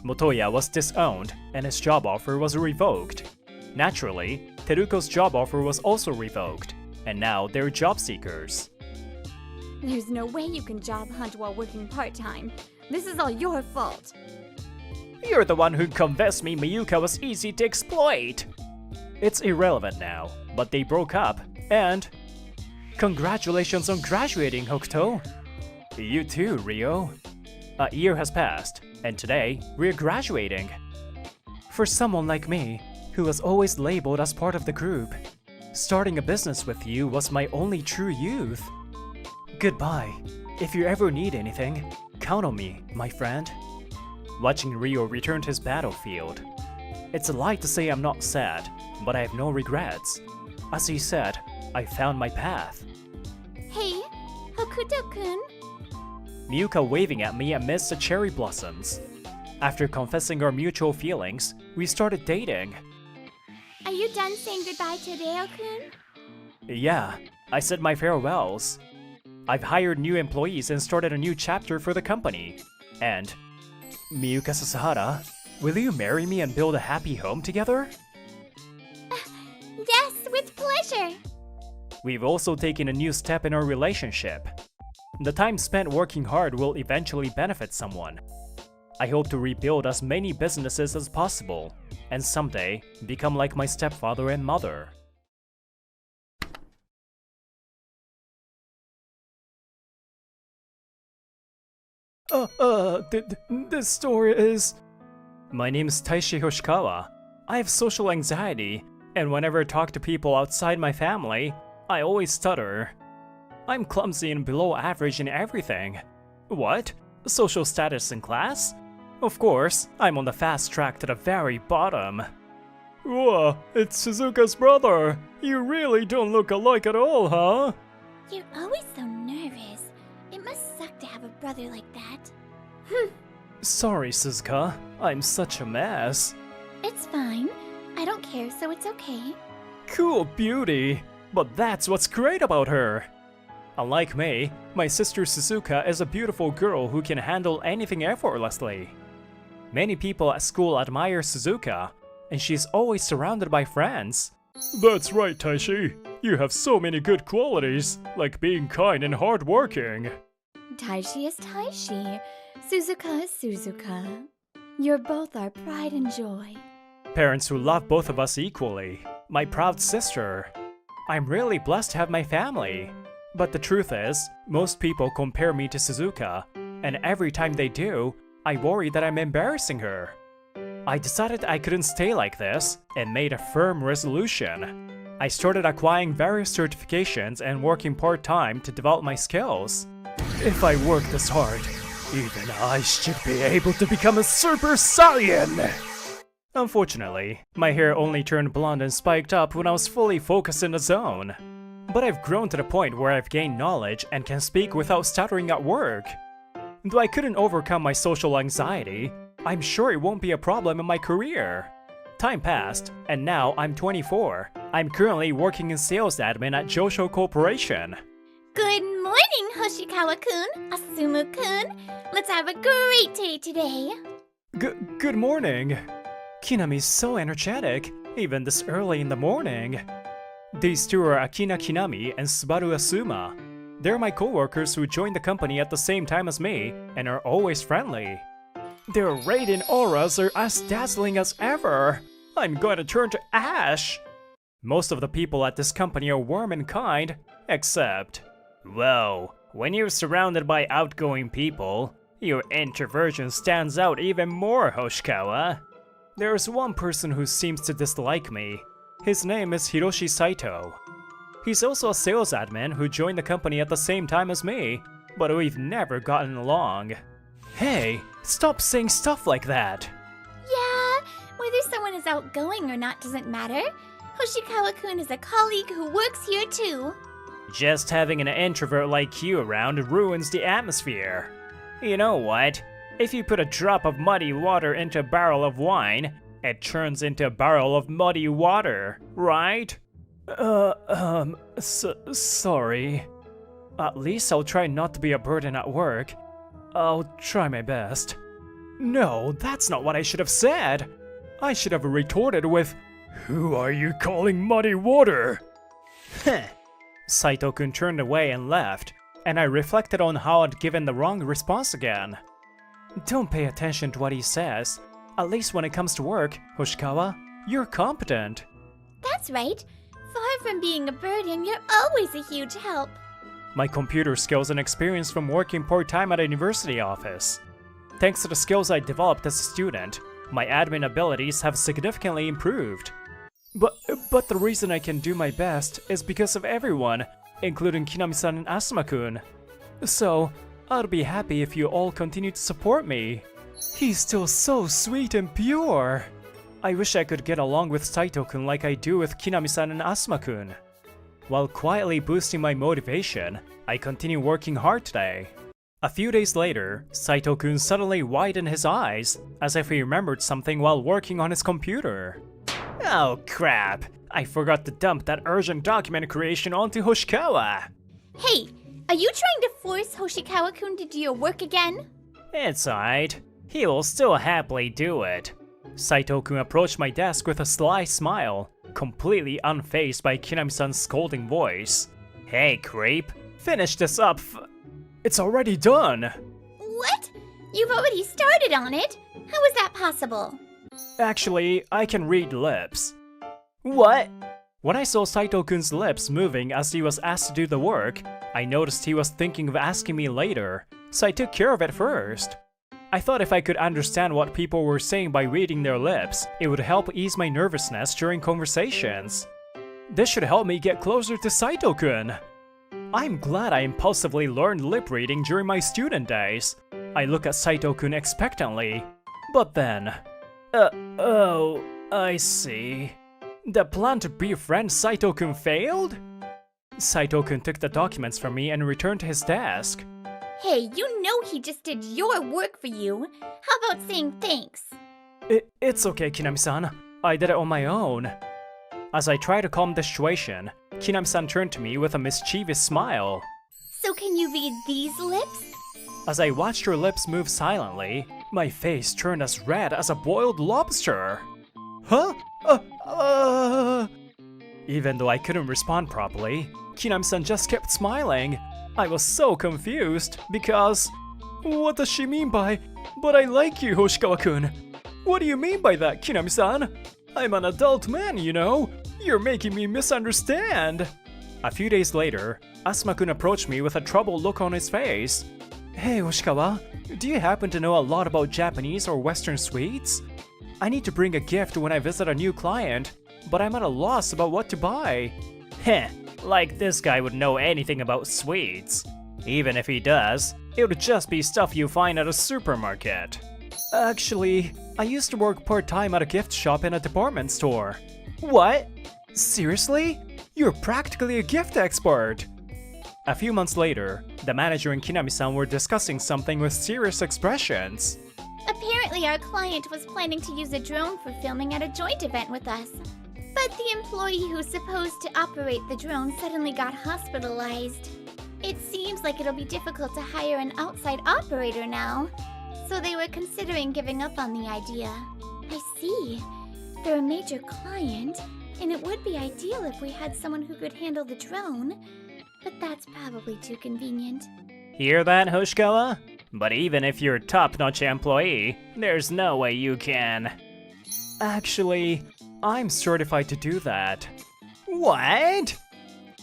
Motoya was disowned, and his job offer was revoked. Naturally, Teruko's job offer was also revoked, and now they're job seekers. There's no way you can job hunt while working part-time. This is all your fault. You're the one who convinced me Miyuka was easy to exploit! It's irrelevant now, but they broke up, and... Congratulations on graduating, Hokuto! You too, Rio. A year has passed, and today, we're graduating. For someone like me, who was always labeled as part of the group, starting a business with you was my only true youth. Goodbye. If you ever need anything, count on me, my friend. Watching Rio return to his battlefield. It's a lie to say I'm not sad, but I have no regrets. As he said, I found my path. Hey, Hokuto-kun? Miyuka waving at me amidst the cherry blossoms. After confessing our mutual feelings, we started dating. Are you done saying goodbye to Reo-kun? Yeah, I said my farewells. I've hired new employees and started a new chapter for the company. And, Miyuka Sasahara, will you marry me and build a happy home together? Yes, with pleasure! We've also taken a new step in our relationship. The time spent working hard will eventually benefit someone. I hope to rebuild as many businesses as possible, and someday become like my stepfather and mother. This story is... My name is Taishi Hoshikawa. I have social anxiety, and whenever I talk to people outside my family, I always stutter. I'm clumsy and below average in everything. What? Social status in class? Of course, I'm on the fast track to the very bottom. Whoa, it's Suzuka's brother! You really don't look alike at all, huh? You're always so nervous. It must suck to have a brother like that. Sorry, Suzuka. I'm such a mess. It's fine. I don't care, so it's okay. Cool beauty! But that's what's great about her! Unlike me, my sister Suzuka is a beautiful girl who can handle anything effortlessly. Many people at school admire Suzuka, and she's always surrounded by friends. That's right, Taishi. You have so many good qualities, like being kind and hardworking. Taishi is Taishi. Suzuka is Suzuka. You're both our pride and joy. Parents who love both of us equally. My proud sister. I'm really blessed to have my family. But the truth is, most people compare me to Suzuka, and every time they do, I worry that I'm embarrassing her. I decided I couldn't stay like this, and made a firm resolution. I started acquiring various certifications and working part-time to develop my skills. If I work this hard, even I should be able to become a Super Saiyan! Unfortunately, my hair only turned blonde and spiked up when I was fully focused in the zone. But I've grown to the point where I've gained knowledge and can speak without stuttering at work. Though I couldn't overcome my social anxiety, I'm sure it won't be a problem in my career. Time passed, and now I'm 24. I'm currently working in sales admin at Josho Corporation. Good morning, Hoshikawa-kun, Asumu-kun. Let's have a great day today. Good morning. Kinami's so energetic, even this early in the morning. These two are Akina Kinami and Subaru Asuma. They're my coworkers who joined the company at the same time as me and are always friendly. Their radiant auras are as dazzling as ever. I'm going to turn to ash. Most of the people at this company are warm and kind, except... Well, when you're surrounded by outgoing people, your introversion stands out even more, Hoshikawa. There's one person who seems to dislike me. His name is Hiroshi Saito. He's also a sales admin who joined the company at the same time as me, but we've never gotten along. Hey, stop saying stuff like that! Yeah, whether someone is outgoing or not doesn't matter. Hoshikawa-kun is a colleague who works here too. Just having an introvert like you around ruins the atmosphere. You know what? If you put a drop of muddy water into a barrel of wine, it turns into a barrel of muddy water, right? Sorry. At least I'll try not to be a burden at work. I'll try my best. No, that's not what I should have said. I should have retorted with, "Who are you calling muddy water?" Heh. Saito-kun turned away and left, and I reflected on how I'd given the wrong response again. Don't pay attention to what he says. At least when it comes to work, Hoshikawa, you're competent. That's right. Far from being a burden, you're always a huge help. My computer skills and experience from working part-time at a university office. Thanks to the skills I developed as a student, my admin abilities have significantly improved. But the reason I can do my best is because of everyone, including Kinami-san and Asuma-kun. So, I'll be happy if you all continue to support me. He's still so sweet and pure. I wish I could get along with Saito-kun like I do with Kinami-san and Asuma-kun. While quietly boosting my motivation, I continue working hard today. A few days later, Saito-kun suddenly widened his eyes, as if he remembered something while working on his computer. Oh crap! I forgot to dump that urgent document creation onto Hoshikawa! Hey, are you trying to force Hoshikawa-kun to do your work again? It's alright. He will still happily do it. Saito-kun approached my desk with a sly smile, completely unfazed by Kinami-san's scolding voice. Hey creep, finish this up It's already done! What? You've already started on it? How is that possible? Actually, I can read lips. What? When I saw Saito-kun's lips moving as he was asked to do the work, I noticed he was thinking of asking me later, so I took care of it first. I thought if I could understand what people were saying by reading their lips, it would help ease my nervousness during conversations. This should help me get closer to Saito-kun. I'm glad I impulsively learned lip reading during my student days. I look at Saito-kun expectantly, but then... oh, I see. The plan to befriend Saito-kun failed? Saito-kun took the documents from me and returned to his desk. Hey, you know he just did your work for you. How about saying thanks? It's okay, Kinami-san. I did it on my own. As I tried to calm the situation, Kinami-san turned to me with a mischievous smile. So can you read these lips? As I watched her lips move silently, my face turned as red as a boiled lobster. Huh? Even though I couldn't respond properly, Kinami-san just kept smiling. I was so confused because... What does she mean by, "But I like you, Hoshikawa-kun"? What do you mean by that, Kinami-san? I'm an adult man, you know? You're making me misunderstand. A few days later, Asuma-kun approached me with a troubled look on his face. Hey, Hoshikawa, do you happen to know a lot about Japanese or Western sweets? I need to bring a gift when I visit a new client, but I'm at a loss about what to buy. Heh, like this guy would know anything about sweets. Even if he does, it would just be stuff you find at a supermarket. Actually, I used to work part-time at a gift shop in a department store. What? Seriously? You're practically a gift expert! A few months later, the manager and Kinami-san were discussing something with serious expressions. Apparently our client was planning to use a drone for filming at a joint event with us. But the employee who's supposed to operate the drone suddenly got hospitalized. It seems like it'll be difficult to hire an outside operator now. So they were considering giving up on the idea. I see. They're a major client, and it would be ideal if we had someone who could handle the drone. but that's probably too convenient. Hear that, Hoshikawa? But even if you're a top-notch employee, there's no way you can. Actually, I'm certified to do that. What?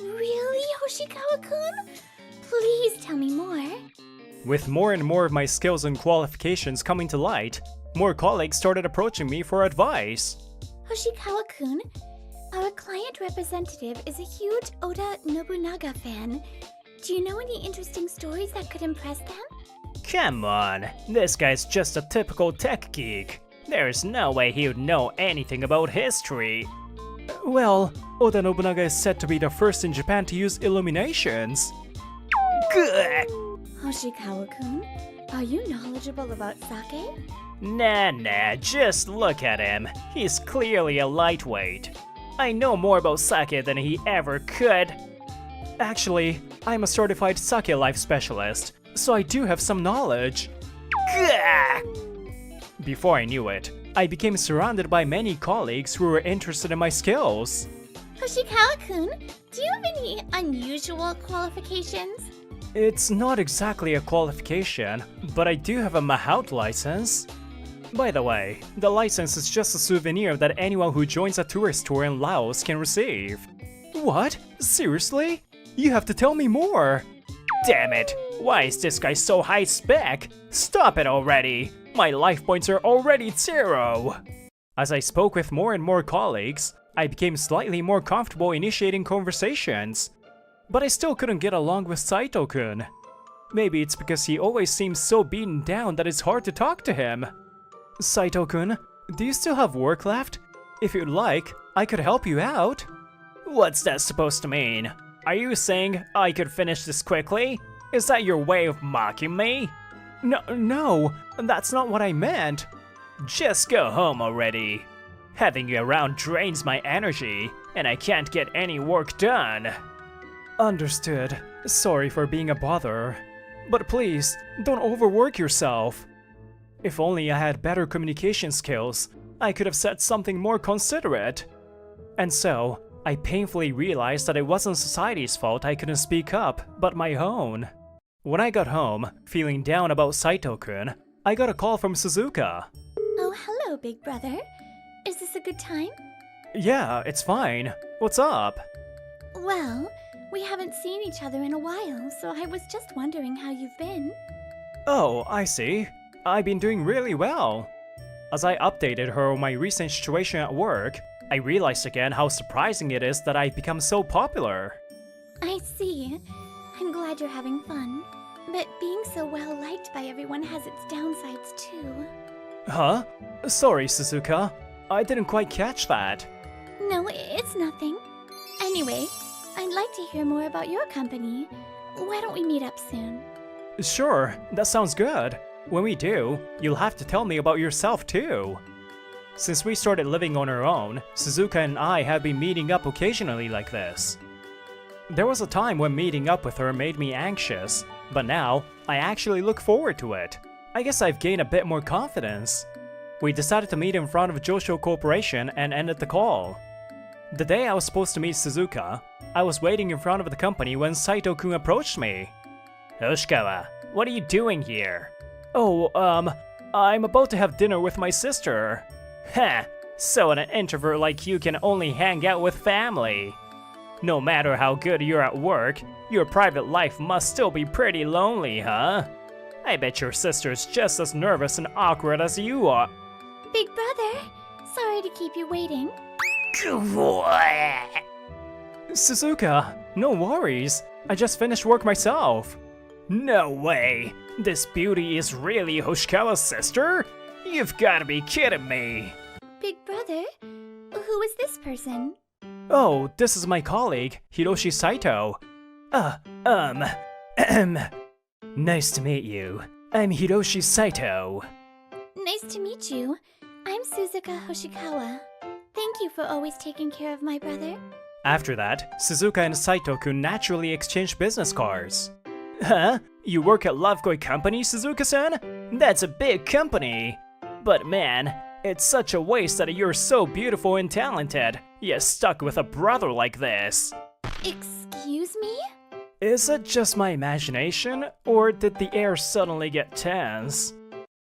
Really, Hoshikawa-kun? Please tell me more. With more and more of my skills and qualifications coming to light, more colleagues started approaching me for advice. Hoshikawa-kun, our client representative is a huge Oda Nobunaga fan. Do you know any interesting stories that could impress them? Come on, this guy's just a typical tech geek. There's no way he would know anything about history. Well, Oda Nobunaga is said to be the first in Japan to use illuminations. Good. Hoshikawa-kun, are you knowledgeable about sake? Nah, just look at him. He's clearly a lightweight. I know more about sake than he ever could. Actually, I'm a certified sake life specialist, so I do have some knowledge. Gah! Before I knew it, I became surrounded by many colleagues who were interested in my skills. Hoshikawa-kun, do you have any unusual qualifications? It's not exactly a qualification, but I do have a Mahout license. By the way, the license is just a souvenir that anyone who joins a tourist tour in Laos can receive. What? Seriously? You have to tell me more! Damn it! Why is this guy so high spec? Stop it already! My life points are already 0! As I spoke with more and more colleagues, I became slightly more comfortable initiating conversations. But I still couldn't get along with Saito-kun. Maybe it's because he always seems so beaten down that it's hard to talk to him. Saito-kun, do you still have work left? If you'd like, I could help you out. What's that supposed to mean? Are you saying I could finish this quickly? Is that your way of mocking me? No, that's not what I meant. Just go home already. Having you around drains my energy, and I can't get any work done. Understood. Sorry for being a bother. But please, don't overwork yourself. If only I had better communication skills, I could have said something more considerate. And so, I painfully realized that it wasn't society's fault I couldn't speak up, but my own. When I got home, feeling down about Saito-kun, I got a call from Suzuka. Oh, hello, big brother. Is this a good time? Yeah, it's fine. What's up? Well, we haven't seen each other in a while, so I was just wondering how you've been. Oh, I see. I've been doing really well. As I updated her on my recent situation at work, I realized again how surprising it is that I've become so popular. I see. I'm glad you're having fun. But being so well liked by everyone has its downsides too. Huh? Sorry, Suzuka. I didn't quite catch that. No, it's nothing. Anyway, I'd like to hear more about your company. Why don't we meet up soon? Sure, that sounds good. When we do, you'll have to tell me about yourself too. Since we started living on our own, Suzuka and I have been meeting up occasionally like this. There was a time when meeting up with her made me anxious, but now I actually look forward to it. I guess I've gained a bit more confidence. We decided to meet in front of Josho Corporation and ended the call. The day I was supposed to meet Suzuka, I was waiting in front of the company when Saito-kun approached me. Hoshikawa, what are you doing here? Oh, I'm about to have dinner with my sister. Heh, so an introvert like you can only hang out with family. No matter how good you're at work, your private life must still be pretty lonely, huh? I bet your sister's just as nervous and awkward as you are. Big brother, sorry to keep you waiting. Suzuka, no worries. I just finished work myself. No way! This beauty is really Hoshikawa's sister? You've gotta be kidding me! Big brother, who is this person? Oh, this is my colleague, Hiroshi Saito. Nice to meet you. I'm Hiroshi Saito. Nice to meet you. I'm Suzuka Hoshikawa. Thank you for always taking care of my brother. After that, Suzuka and Saito-kun naturally exchanged business cards. Huh? You work at Lovekoi Company, Suzuka-san? That's a big company. But man, it's such a waste that you're so beautiful and talented, yet stuck with a brother like this. Excuse me? Is it just my imagination, or did the air suddenly get tense?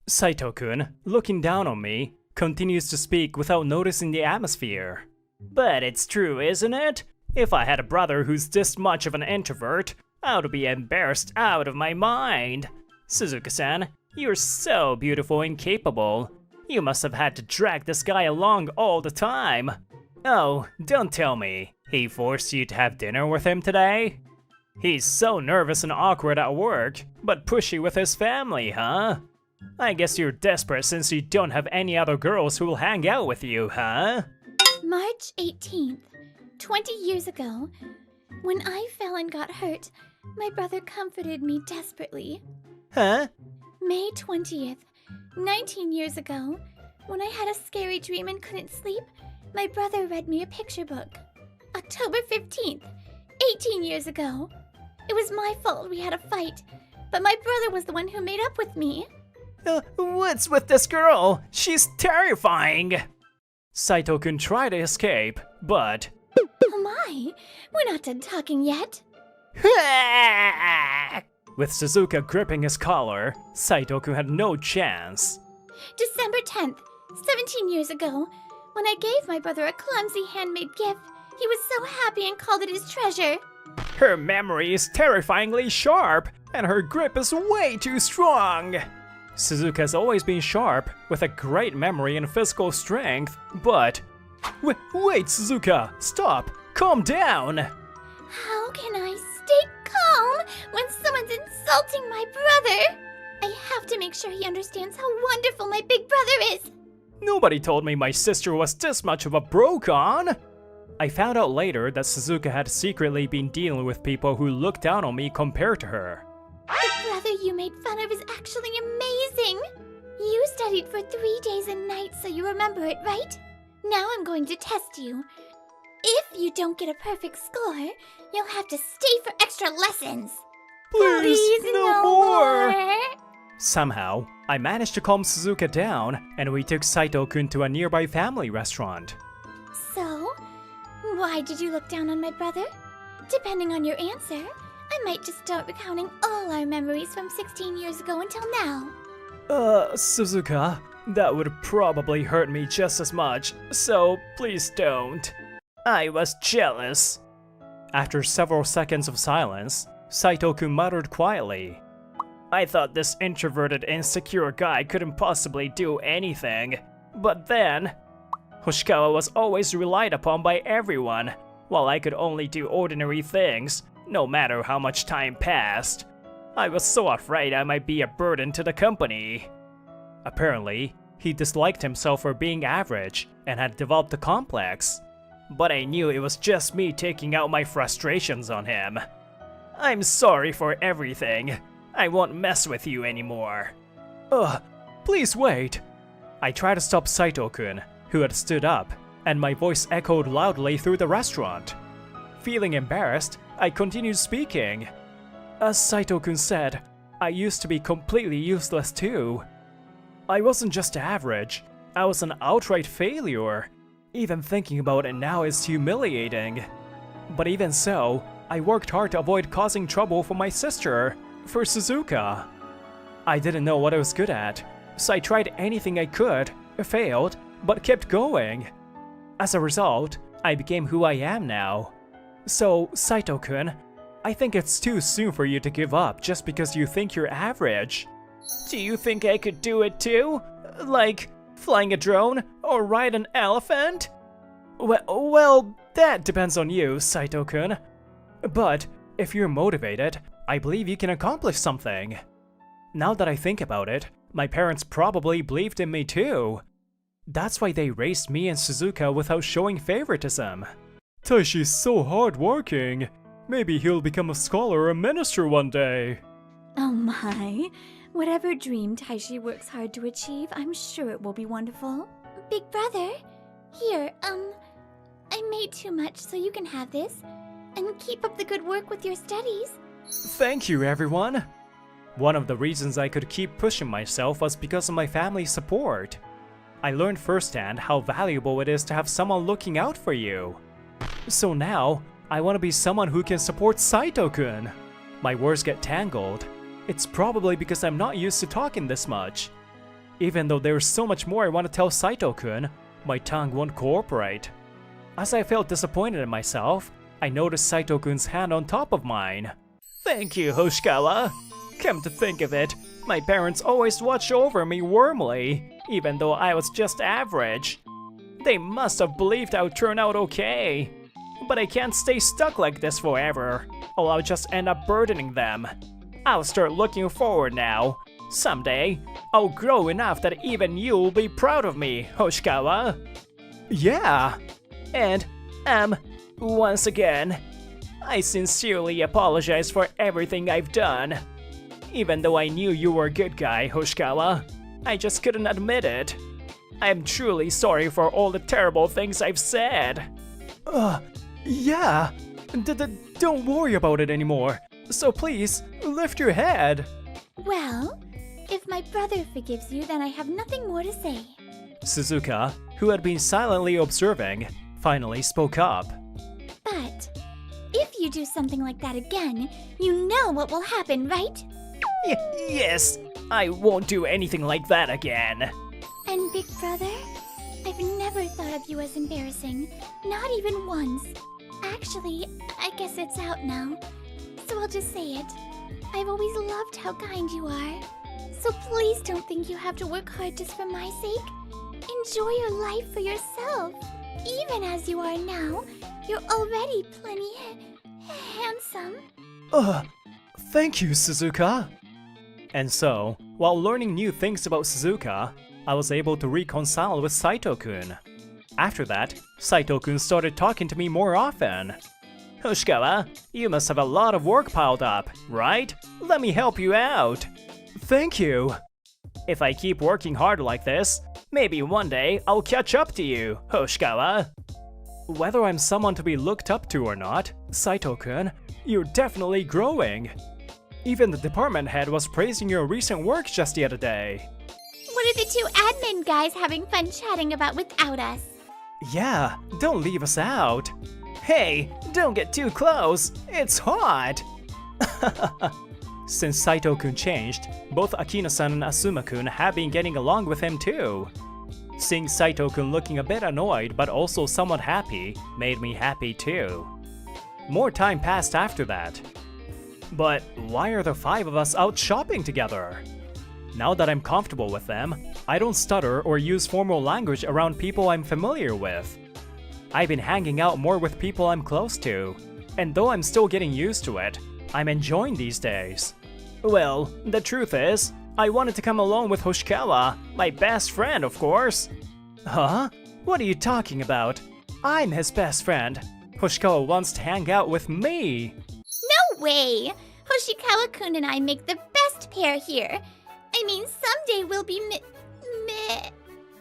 Saito-kun, looking down on me, continues to speak without noticing the atmosphere. But it's true, isn't it? If I had a brother who's this much of an introvert, I would be embarrassed out of my mind. Suzuka-san, you're so beautiful and capable. You must have had to drag this guy along all the time. Oh, don't tell me. He forced you to have dinner with him today? He's so nervous and awkward at work, but pushy with his family, huh? I guess you're desperate since you don't have any other girls who will hang out with you, huh? March 18th, 20 years ago, when I fell and got hurt, my brother comforted me desperately. Huh? May 20th, 19 years ago, when I had a scary dream and couldn't sleep, my brother read me a picture book. October 15th, 18 years ago. It was my fault we had a fight, but my brother was the one who made up with me. What's with this girl? She's terrifying! Saito-kun tried to escape, but... Oh my, we're not done talking yet. With Suzuka gripping his collar, Saito-kun had no chance. December 10th, 17 years ago, when I gave my brother a clumsy handmade gift, he was so happy and called it his treasure. Her memory is terrifyingly sharp, and her grip is way too strong. Suzuka has always been sharp, with a great memory and physical strength, but... Wait, Suzuka, stop, calm down! How can I stay calm when someone's insulting my brother? I have to make sure he understands how wonderful my big brother is. Nobody told me my sister was this much of a bro-con! I found out later that Suzuka had secretly been dealing with people who looked down on me compared to her. The brother you made fun of is actually amazing. You studied for 3 days and nights, so you remember it, right? Now I'm going to test you. If you don't get a perfect score, you'll have to stay for extra lessons. Please, no more! more! Somehow, I managed to calm Suzuka down, and we took Saito-kun to a nearby family restaurant. So, why did you look down on my brother? Depending on your answer, I might just start recounting all our memories from 16 years ago until now. Suzuka, that would probably hurt me just as much, so please don't. I was jealous. After several seconds of silence, Saito-kun muttered quietly. I thought this introverted, insecure guy couldn't possibly do anything. But then... Hoshikawa was always relied upon by everyone, while I could only do ordinary things, no matter how much time passed. I was so afraid I might be a burden to the company. Apparently, he disliked himself for being average, and had developed a complex. But I knew it was just me taking out my frustrations on him. I'm sorry for everything. I won't mess with you anymore. Please wait. I tried to stop Saito-kun, who had stood up, and my voice echoed loudly through the restaurant. Feeling embarrassed, I continued speaking. As Saito-kun said, I used to be completely useless too. I wasn't just average, I was an outright failure. Even thinking about it now is humiliating. But even so, I worked hard to avoid causing trouble for my sister, for Suzuka. I didn't know what I was good at, so I tried anything I could, failed, but kept going. As a result, I became who I am now. So, Saito-kun, I think it's too soon for you to give up just because you think you're average. Do you think I could do it too? Like, flying a drone or ride an elephant? Well, that depends on you, Saito-kun. But, if you're motivated, I believe you can accomplish something. Now that I think about it, my parents probably believed in me too. That's why they raised me and Suzuka without showing favoritism. Taishi's so hardworking. Maybe he'll become a scholar or a minister one day. Oh my. Whatever dream Taishi works hard to achieve, I'm sure it will be wonderful. Big brother, here, I made too much, so you can have this. And keep up the good work with your studies. Thank you, everyone. One of the reasons I could keep pushing myself was because of my family's support. I learned firsthand how valuable it is to have someone looking out for you. So now, I want to be someone who can support Saito-kun. My words get tangled. It's probably because I'm not used to talking this much. Even though there's so much more I want to tell Saito-kun, my tongue won't cooperate. As I felt disappointed in myself, I noticed Saito-kun's hand on top of mine. Thank you, Hoshikawa. Come to think of it, my parents always watched over me warmly, even though I was just average. They must have believed I would turn out okay. But I can't stay stuck like this forever, or I'll just end up burdening them. I'll start looking forward now. Someday, I'll grow enough that even you'll be proud of me, Hoshikawa. Yeah. And, once again, I sincerely apologize for everything I've done. Even though I knew you were a good guy, Hoshikawa, I just couldn't admit it. I'm truly sorry for all the terrible things I've said. Yeah. Don't worry about it anymore. So please, lift your head. Well, if my brother forgives you, then I have nothing more to say. Suzuka, who had been silently observing, finally spoke up. But if you do something like that again, you know what will happen, right? Yes, I won't do anything like that again. And big brother, I've never thought of you as embarrassing, not even once. Actually, I guess it's out now, so I'll just say it. I've always loved how kind you are. So please don't think you have to work hard just for my sake. Enjoy your life for yourself. Even as you are now, you're already plenty handsome. Thank you, Suzuka. And so, while learning new things about Suzuka, I was able to reconcile with Saito-kun. After that, Saito-kun started talking to me more often. Hoshikawa, you must have a lot of work piled up, right? Let me help you out. Thank you. If I keep working hard like this, maybe one day I'll catch up to you, Hoshikawa. Whether I'm someone to be looked up to or not, Saito-kun, you're definitely growing. Even the department head was praising your recent work just the other day. What are the two admin guys having fun chatting about without us? Yeah, don't leave us out. Hey, don't get too close, it's hot! Since Saito-kun changed, both Akino-san and Asuma-kun have been getting along with him too. Seeing Saito-kun looking a bit annoyed but also somewhat happy made me happy too. More time passed after that. But why are the five of us out shopping together? Now that I'm comfortable with them, I don't stutter or use formal language around people I'm familiar with. I've been hanging out more with people I'm close to, and though I'm still getting used to it, I'm enjoying these days. Well, the truth is, I wanted to come alone with Hoshikawa, my best friend, of course. Huh? What are you talking about? I'm his best friend. Hoshikawa wants to hang out with me. No way! Hoshikawa-kun and I make the best pair here. I mean, someday we'll be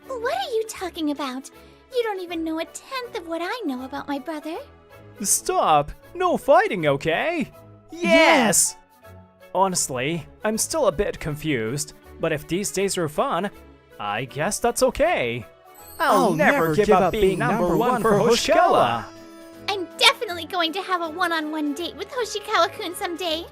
What are you talking about? You don't even know a tenth of what I know about my brother. Stop! No fighting, okay? Yes! Honestly, I'm still a bit confused, but if these days are fun, I guess that's okay. I'll never give up being number one for Hoshikawa! I'm definitely going to have a one-on-one date with Hoshikawa-kun someday.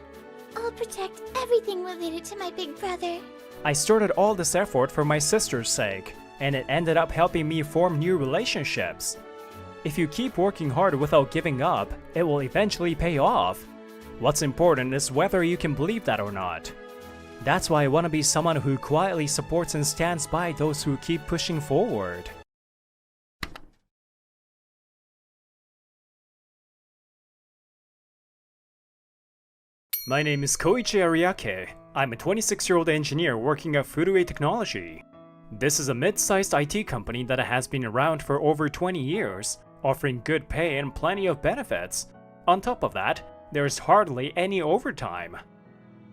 I'll protect everything related to my big brother. I started all this effort for my sister's sake, and it ended up helping me form new relationships. If you keep working hard without giving up, it will eventually pay off. What's important is whether you can believe that or not. That's why I want to be someone who quietly supports and stands by those who keep pushing forward. My name is Koichi Ariake. I'm a 26-year-old engineer working at Furue Technology. This is a mid-sized IT company that has been around for over 20 years, offering good pay and plenty of benefits. On top of that, there's hardly any overtime.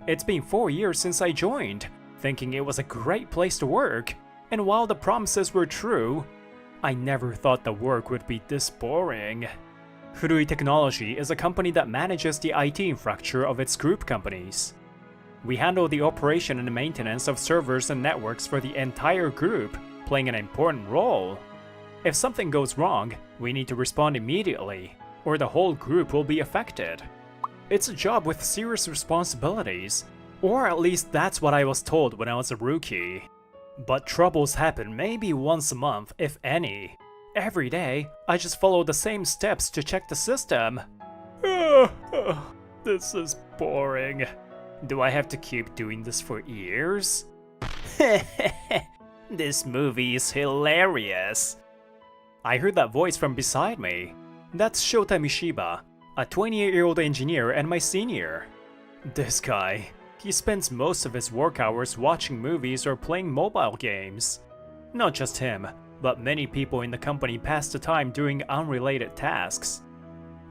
It's been 4 years since I joined, thinking it was a great place to work, and while the promises were true, I never thought the work would be this boring. Furue Technology is a company that manages the IT infrastructure of its group companies. We handle the operation and maintenance of servers and networks for the entire group, playing an important role. If something goes wrong, we need to respond immediately, or the whole group will be affected. It's a job with serious responsibilities, or at least that's what I was told when I was a rookie. But troubles happen maybe once a month, if any. Every day, I just follow the same steps to check the system. This is boring. Do I have to keep doing this for years? This movie is hilarious. I heard that voice from beside me. That's Shota Mishiba, a 28-year-old engineer and my senior. This guy, he spends most of his work hours watching movies or playing mobile games. Not just him, but many people in the company pass the time doing unrelated tasks.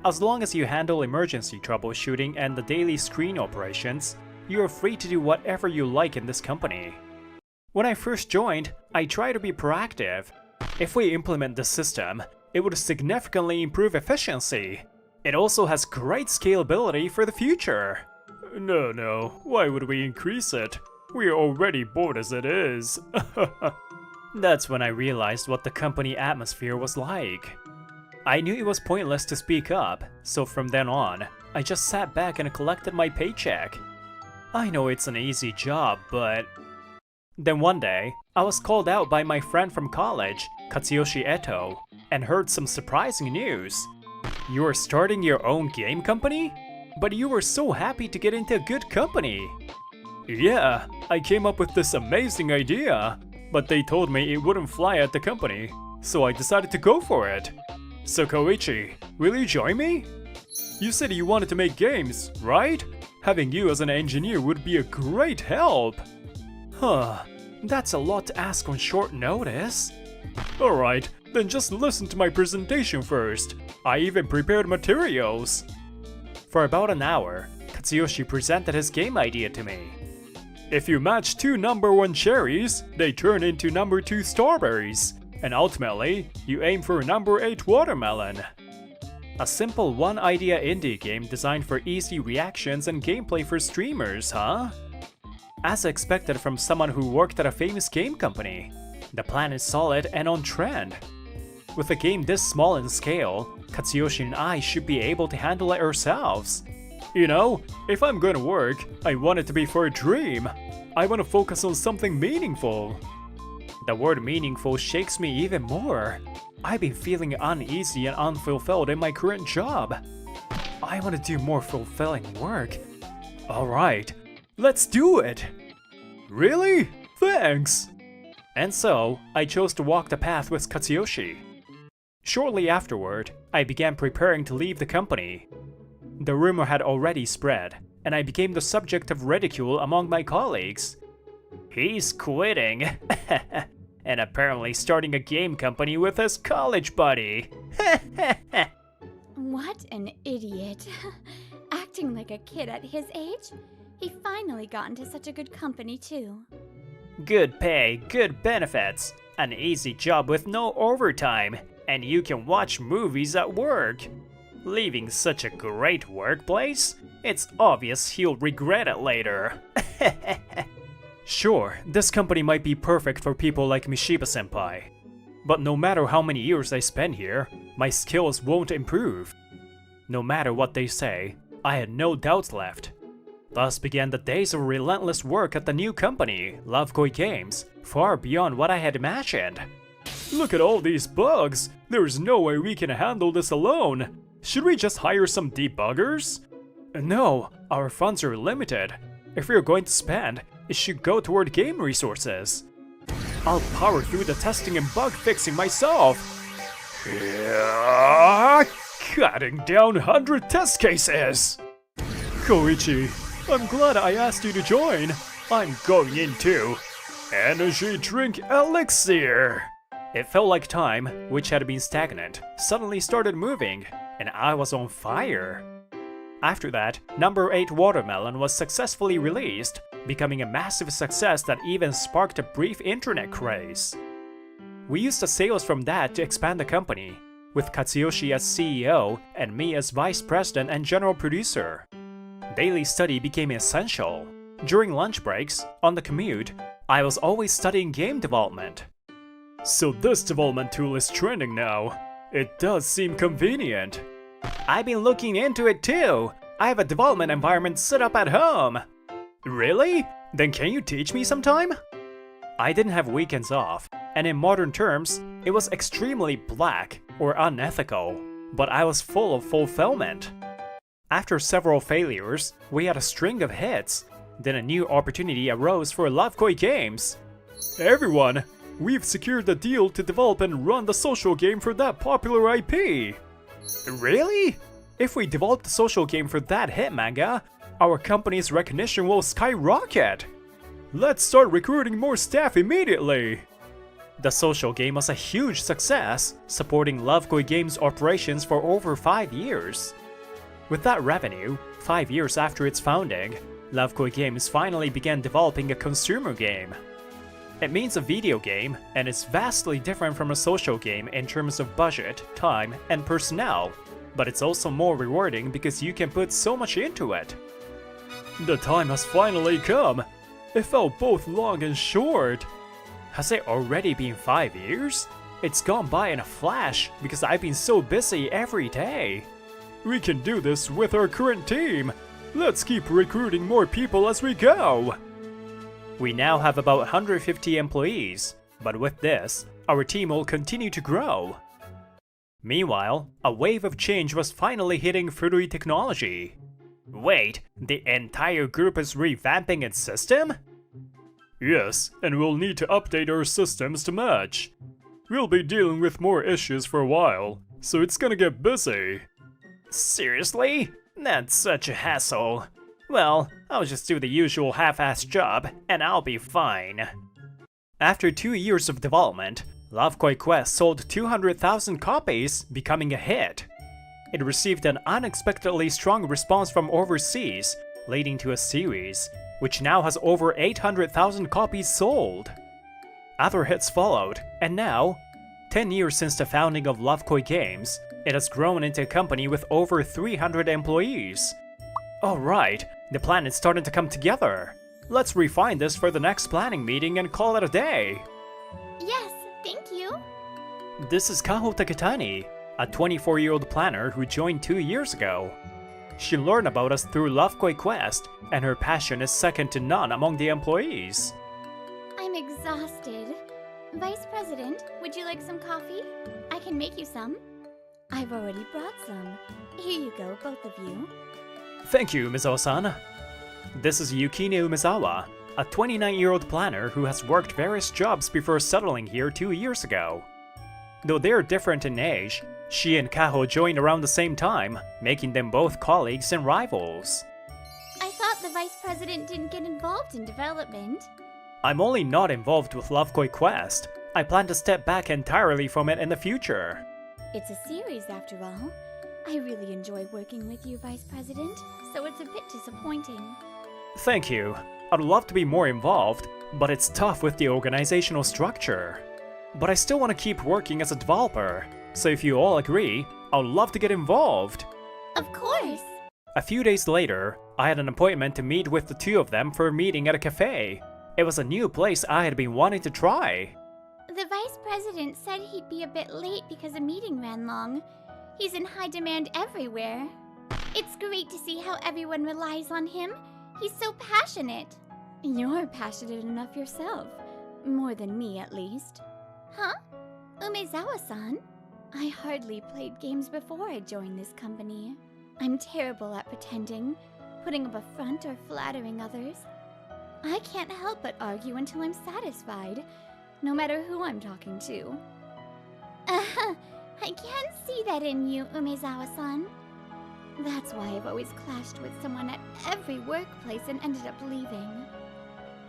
As long as you handle emergency troubleshooting and the daily screen operations, you are free to do whatever you like in this company. When I first joined, I tried to be proactive. If we implement this system, it would significantly improve efficiency. It also has great scalability for the future. No, why would we increase it? We are already bored as it is. That's when I realized what the company atmosphere was like. I knew it was pointless to speak up, so from then on, I just sat back and collected my paycheck. I know it's an easy job, but... Then one day, I was called out by my friend from college, Katsuyoshi Eto, and heard some surprising news. You are starting your own game company? But you were so happy to get into a good company. Yeah, I came up with this amazing idea, but they told me it wouldn't fly at the company, so I decided to go for it. So Koichi, will you join me? You said you wanted to make games, right? Having you as an engineer would be a great help. Huh, that's a lot to ask on short notice. Alright, then just listen to my presentation first. I even prepared materials. For about an hour, Katsuyoshi presented his game idea to me. If you match two number 1 cherries, they turn into number 2 strawberries, and ultimately, you aim for number 8 watermelon. A simple one-idea indie game designed for easy reactions and gameplay for streamers, huh? As expected from someone who worked at a famous game company, the plan is solid and on trend. With a game this small in scale, Katsuyoshi and I should be able to handle it ourselves. You know, if I'm gonna work, I want it to be for a dream. I want to focus on something meaningful. The word meaningful shakes me even more. I've been feeling uneasy and unfulfilled in my current job. I want to do more fulfilling work. Alright, let's do it! Really? Thanks! And so, I chose to walk the path with Katsuyoshi. Shortly afterward, I began preparing to leave the company. The rumor had already spread, and I became the subject of ridicule among my colleagues. He's quitting, and apparently starting a game company with his college buddy. What an idiot. Acting like a kid at his age? He finally got into such a good company, too. Good pay, good benefits, an easy job with no overtime, and you can watch movies at work. Leaving such a great workplace? It's obvious he'll regret it later. Sure, this company might be perfect for people like Mishiba-senpai. But no matter how many years I spend here, my skills won't improve. No matter what they say, I had no doubts left. Thus began the days of relentless work at the new company, Lovekoi Games, far beyond what I had imagined. Look at all these bugs! There is no way we can handle this alone! Should we just hire some debuggers? No, our funds are limited. If we're going to spend, it should go toward game resources. I'll power through the testing and bug fixing myself. Cutting down 100 test cases! Koichi, I'm glad I asked you to join. I'm going in too. Energy drink elixir! It felt like time, which had been stagnant, suddenly started moving, and I was on fire. After that, number 8 Watermelon was successfully released, becoming a massive success that even sparked a brief internet craze. We used the sales from that to expand the company, with Katsuyoshi as CEO and me as vice president and general producer. Daily study became essential. During lunch breaks, on the commute, I was always studying game development. So this development tool is trending now. It does seem convenient. I've been looking into it too. I have a development environment set up at home! Really? Then can you teach me sometime? I didn't have weekends off, and in modern terms, it was extremely black or unethical, but I was full of fulfillment. After several failures, we had a string of hits. Then a new opportunity arose for Lovekoi Games. Everyone, we've secured a deal to develop and run the social game for that popular IP. Really? If we develop the social game for that hit manga, our company's recognition will skyrocket. Let's start recruiting more staff immediately. The social game was a huge success, supporting Lovekoi Games' operations for over 5 years. With that revenue, 5 years after its founding, Lovekoi Games finally began developing a consumer game. It means a video game, and it's vastly different from a social game in terms of budget, time, and personnel, but it's also more rewarding because you can put so much into it. The time has finally come. It felt both long and short. Has it already been 5 years? It's gone by in a flash because I've been so busy every day. We can do this with our current team. Let's keep recruiting more people as we go. We now have about 150 employees, but with this, our team will continue to grow. Meanwhile, a wave of change was finally hitting Furui Technology. Wait, the entire group is revamping its system? Yes, and we'll need to update our systems to match. We'll be dealing with more issues for a while, so it's gonna get busy. Seriously? That's such a hassle. Well, I'll just do the usual half-assed job, and I'll be fine. After 2 years of development, Lovekoi Quest sold 200,000 copies, becoming a hit. It received an unexpectedly strong response from overseas, leading to a series, which now has over 800,000 copies sold. Other hits followed, and now, 10 years since the founding of Lovekoi Games, it has grown into a company with over 300 employees. Alright, the plan is starting to come together. Let's refine this for the next planning meeting and call it a day. Yes, thank you. This is Kaho Taketani, a 24-year-old planner who joined 2 years ago. She learned about us through Lovekoi Quest, and her passion is second to none among the employees. I'm exhausted. Vice President, would you like some coffee? I can make you some. I've already brought some. Here you go, both of you. Thank you, Umezawa-san. This is Yukine Umezawa, a 29-year-old planner who has worked various jobs before settling here 2 years ago. Though they're different in age, she and Kaho joined around the same time, making them both colleagues and rivals. I thought the Vice President didn't get involved in development. I'm only not involved with Lovekoi Quest. I plan to step back entirely from it in the future. It's a series after all. I really enjoy working with you, Vice President, so it's a bit disappointing. Thank you. I'd love to be more involved, but it's tough with the organizational structure. But I still want to keep working as a developer, so if you all agree, I'd love to get involved. Of course! A few days later, I had an appointment to meet with the two of them for a meeting at a cafe. It was a new place I had been wanting to try. The Vice President said he'd be a bit late because a meeting ran long. He's in high demand everywhere. It's great to see how everyone relies on him. He's so passionate. You're passionate enough yourself. More than me, at least. Huh? Umezawa-san? I hardly played games before I joined this company. I'm terrible at pretending, putting up a front or flattering others. I can't help but argue until I'm satisfied, no matter who I'm talking to. I can't see that in you, Umezawa-san. That's why I've always clashed with someone at every workplace and ended up leaving.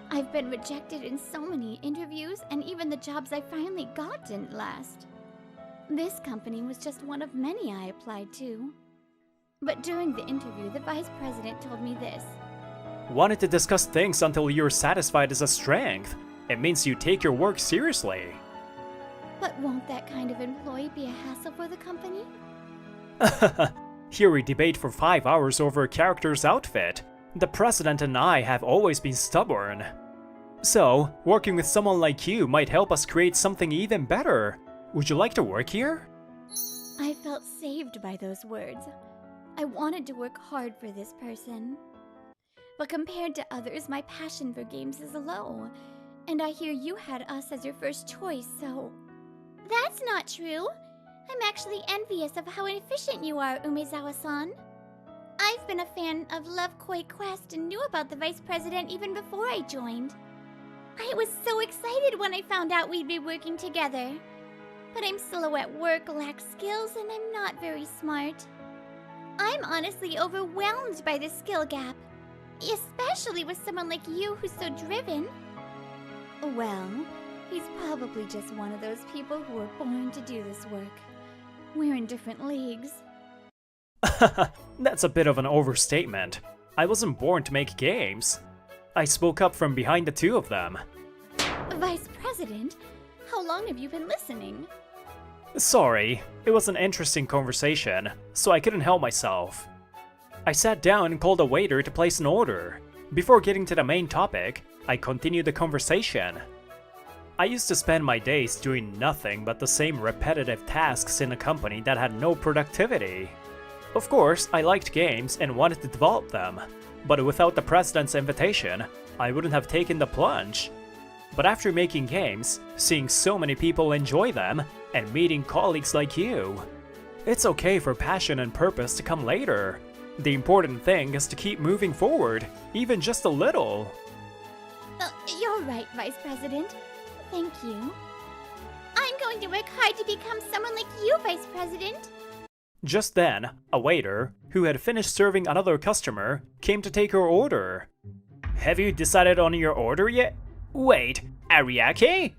I've been rejected in so many interviews, and even the jobs I finally got didn't last. This company was just one of many I applied to. But during the interview, the Vice President told me this. Wanted to discuss things until you're satisfied is a strength. It means you take your work seriously. But won't that kind of employee be a hassle for the company? Here we debate for 5 hours over a character's outfit. The president and I have always been stubborn. So, working with someone like you might help us create something even better. Would you like to work here? I felt saved by those words. I wanted to work hard for this person. But compared to others, my passion for games is low. And I hear you had us as your first choice, so... That's not true. I'm actually envious of how efficient you are, Umezawa-san. I've been a fan of Love Koi Quest and knew about the vice president even before I joined. I was so excited when I found out we'd be working together. But I'm slow at work, lack skills, and I'm not very smart. I'm honestly overwhelmed by the skill gap, especially with someone like you who's so driven. Well, he's probably just one of those people who were born to do this work. We're in different leagues. That's a bit of an overstatement. I wasn't born to make games. I spoke up from behind the two of them. Vice President, how long have you been listening? Sorry, it was an interesting conversation, so I couldn't help myself. I sat down and called a waiter to place an order. Before getting to the main topic, I continued the conversation. I used to spend my days doing nothing but the same repetitive tasks in a company that had no productivity. Of course, I liked games and wanted to develop them, but without the president's invitation, I wouldn't have taken the plunge. But after making games, seeing so many people enjoy them, and meeting colleagues like you, it's okay for passion and purpose to come later. The important thing is to keep moving forward, even just a little. You're right, Vice President. Thank you. I'm going to work hard to become someone like you, Vice President. Just then, a waiter, who had finished serving another customer, came to take her order. Have you decided on your order yet? Wait, Ariake?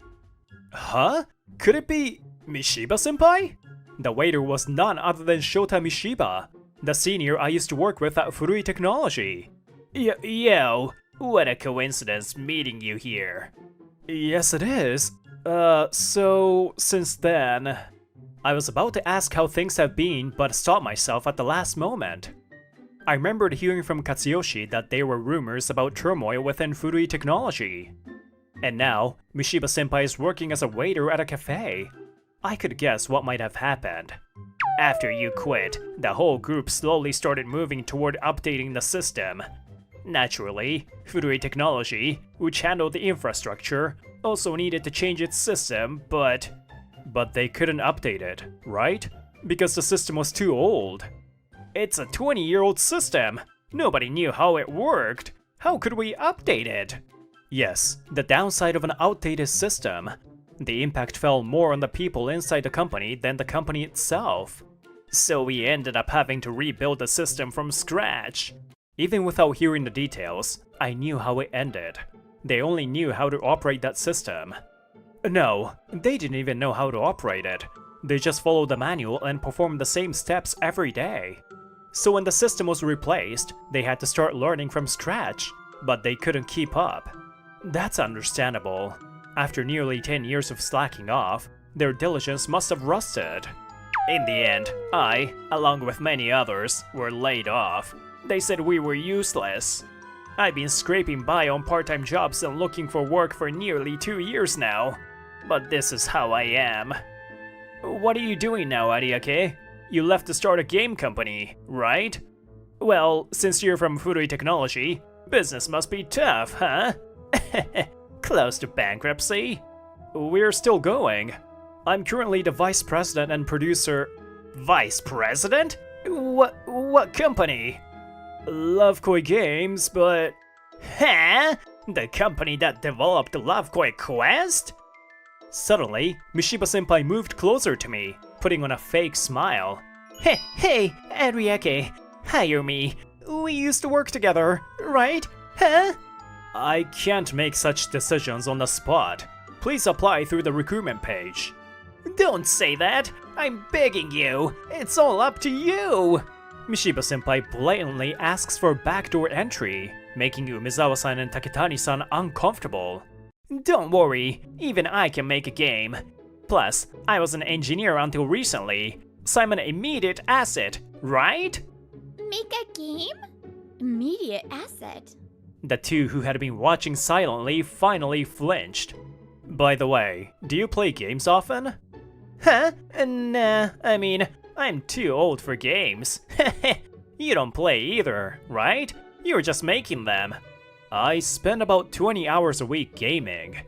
Huh? Could it be Mishiba-senpai? The waiter was none other than Shota Mishiba, the senior I used to work with at Furui Technology. Yo, what a coincidence meeting you here. Yes, it is. So, since then... I was about to ask how things have been, but stopped myself at the last moment. I remembered hearing from Katsuyoshi that there were rumors about turmoil within Furui Technology. And now, Mishiba-senpai is working as a waiter at a cafe. I could guess what might have happened. After you quit, the whole group slowly started moving toward updating the system. Naturally, Furui Technology, which handled the infrastructure, also needed to change its system, but they couldn't update it, right? Because the system was too old. It's a 20-year-old system. Nobody knew how it worked. How could we update it? Yes, the downside of an outdated system. The impact fell more on the people inside the company than the company itself. So we ended up having to rebuild the system from scratch. Even without hearing the details, I knew how it ended. They only knew how to operate that system. No, they didn't even know how to operate it. They just followed the manual and performed the same steps every day. So when the system was replaced, they had to start learning from scratch, but they couldn't keep up. That's understandable. After nearly 10 years of slacking off, their diligence must have rusted. In the end, I, along with many others, were laid off. They said we were useless. I've been scraping by on part-time jobs and looking for work for nearly 2 years now. But this is how I am. What are you doing now, Ariake? You left to start a game company, right? Well, since you're from Furui Technology, business must be tough, huh? Close to bankruptcy? We're still going. I'm currently the vice president and producer. Vice president? What company? Love Koi Games, but... Huh? The company that developed Love Koi Quest? Suddenly, Mishiba-senpai moved closer to me, putting on a fake smile. Hey, Ariake, hire me. We used to work together, right? Huh? I can't make such decisions on the spot. Please apply through the recruitment page. Don't say that! I'm begging you! It's all up to you! Mishiba-senpai blatantly asks for backdoor entry, making Umezawa-san and Taketani-san uncomfortable. Don't worry, even I can make a game. Plus, I was an engineer until recently, so I'm an immediate asset, right? Make a game? Immediate asset. The two who had been watching silently finally flinched. By the way, do you play games often? Huh? Nah, I mean, I'm too old for games. You don't play either, right? You're just making them. I spend about 20 hours a week gaming.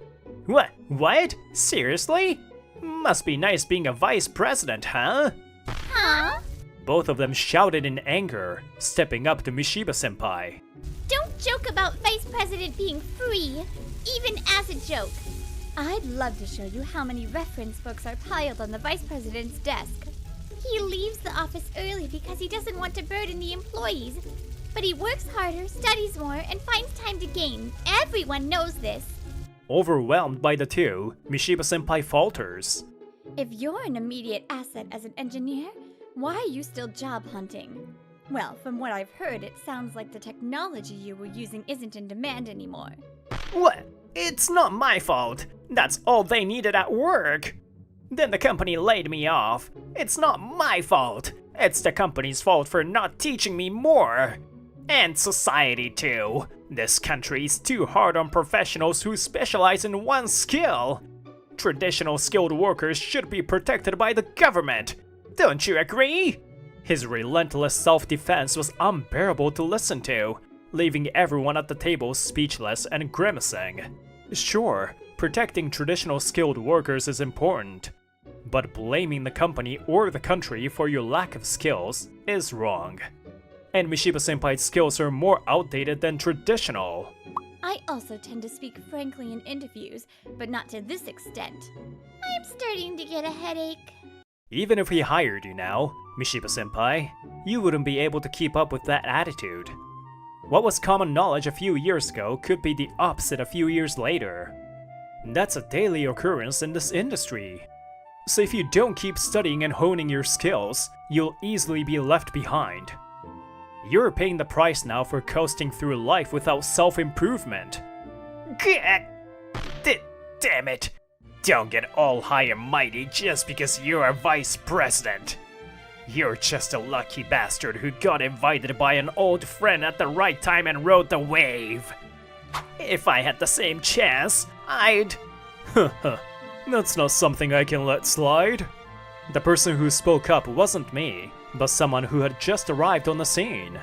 What? What? Seriously? Must be nice being a vice president, huh? Huh? Both of them shouted in anger, stepping up to Mishiba-senpai. Don't joke about Vice President being free, even as a joke. I'd love to show you how many reference books are piled on the Vice President's desk. He leaves the office early because he doesn't want to burden the employees. But he works harder, studies more, and finds time to game. Everyone knows this. Overwhelmed by the two, Mishiba-senpai falters. If you're an immediate asset as an engineer, why are you still job hunting? Well, from what I've heard, it sounds like the technology you were using isn't in demand anymore. What? It's not my fault. That's all they needed at work. Then the company laid me off. It's not my fault. It's the company's fault for not teaching me more. And society too. This country is too hard on professionals who specialize in one skill. Traditional skilled workers should be protected by the government. Don't you agree? His relentless self-defense was unbearable to listen to, leaving everyone at the table speechless and grimacing. Sure, protecting traditional skilled workers is important, but blaming the company or the country for your lack of skills is wrong. And Mishiba-senpai's skills are more outdated than traditional. I also tend to speak frankly in interviews, but not to this extent. I'm starting to get a headache. Even if he hired you now, Mishiba-senpai, you wouldn't be able to keep up with that attitude. What was common knowledge a few years ago could be the opposite a few years later. That's a daily occurrence in this industry. So if you don't keep studying and honing your skills, you'll easily be left behind. You're paying the price now for coasting through life without self-improvement. Damn it! Don't get all high and mighty just because you're a vice president. You're just a lucky bastard who got invited by an old friend at the right time and rode the wave. If I had the same chance, I'd... That's not something I can let slide. The person who spoke up wasn't me, but someone who had just arrived on the scene.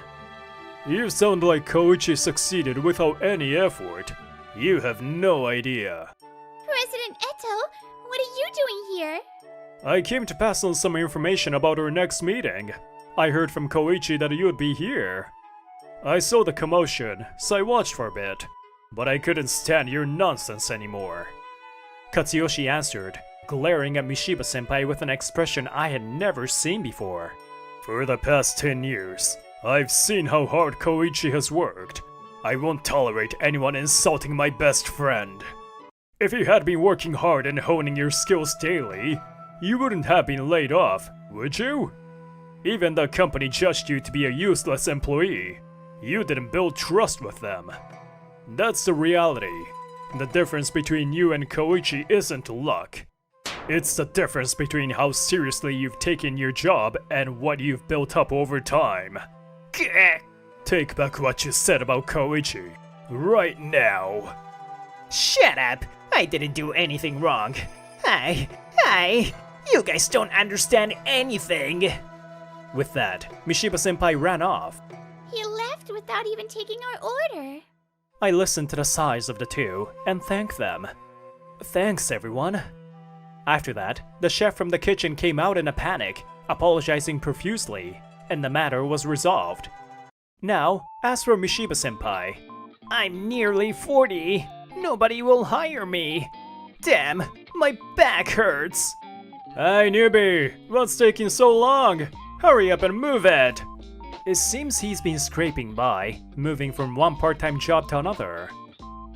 You sound like Koichi succeeded without any effort. You have no idea. President Eto, what are you doing here? I came to pass on some information about our next meeting. I heard from Koichi that you'd be here. I saw the commotion, so I watched for a bit, but I couldn't stand your nonsense anymore. Katsuyoshi answered, glaring at Mishiba-senpai with an expression I had never seen before. For the past 10 years, I've seen how hard Koichi has worked. I won't tolerate anyone insulting my best friend. If you had been working hard and honing your skills daily, you wouldn't have been laid off, would you? Even the company judged you to be a useless employee. You didn't build trust with them. That's the reality. The difference between you and Koichi isn't luck. It's the difference between how seriously you've taken your job and what you've built up over time. Take back what you said about Koichi. Right now. Shut up! I didn't do anything wrong. You guys don't understand anything. With that, Mishiba-senpai ran off. He left without even taking our order. I listened to the sighs of the two and thanked them. Thanks, everyone. After that, the chef from the kitchen came out in a panic, apologizing profusely, and the matter was resolved. Now, as for Mishiba-senpai, I'm nearly 40. Nobody will hire me. Damn, my back hurts. Hey newbie, what's taking so long? Hurry up and move it! It seems he's been scraping by, moving from one part-time job to another.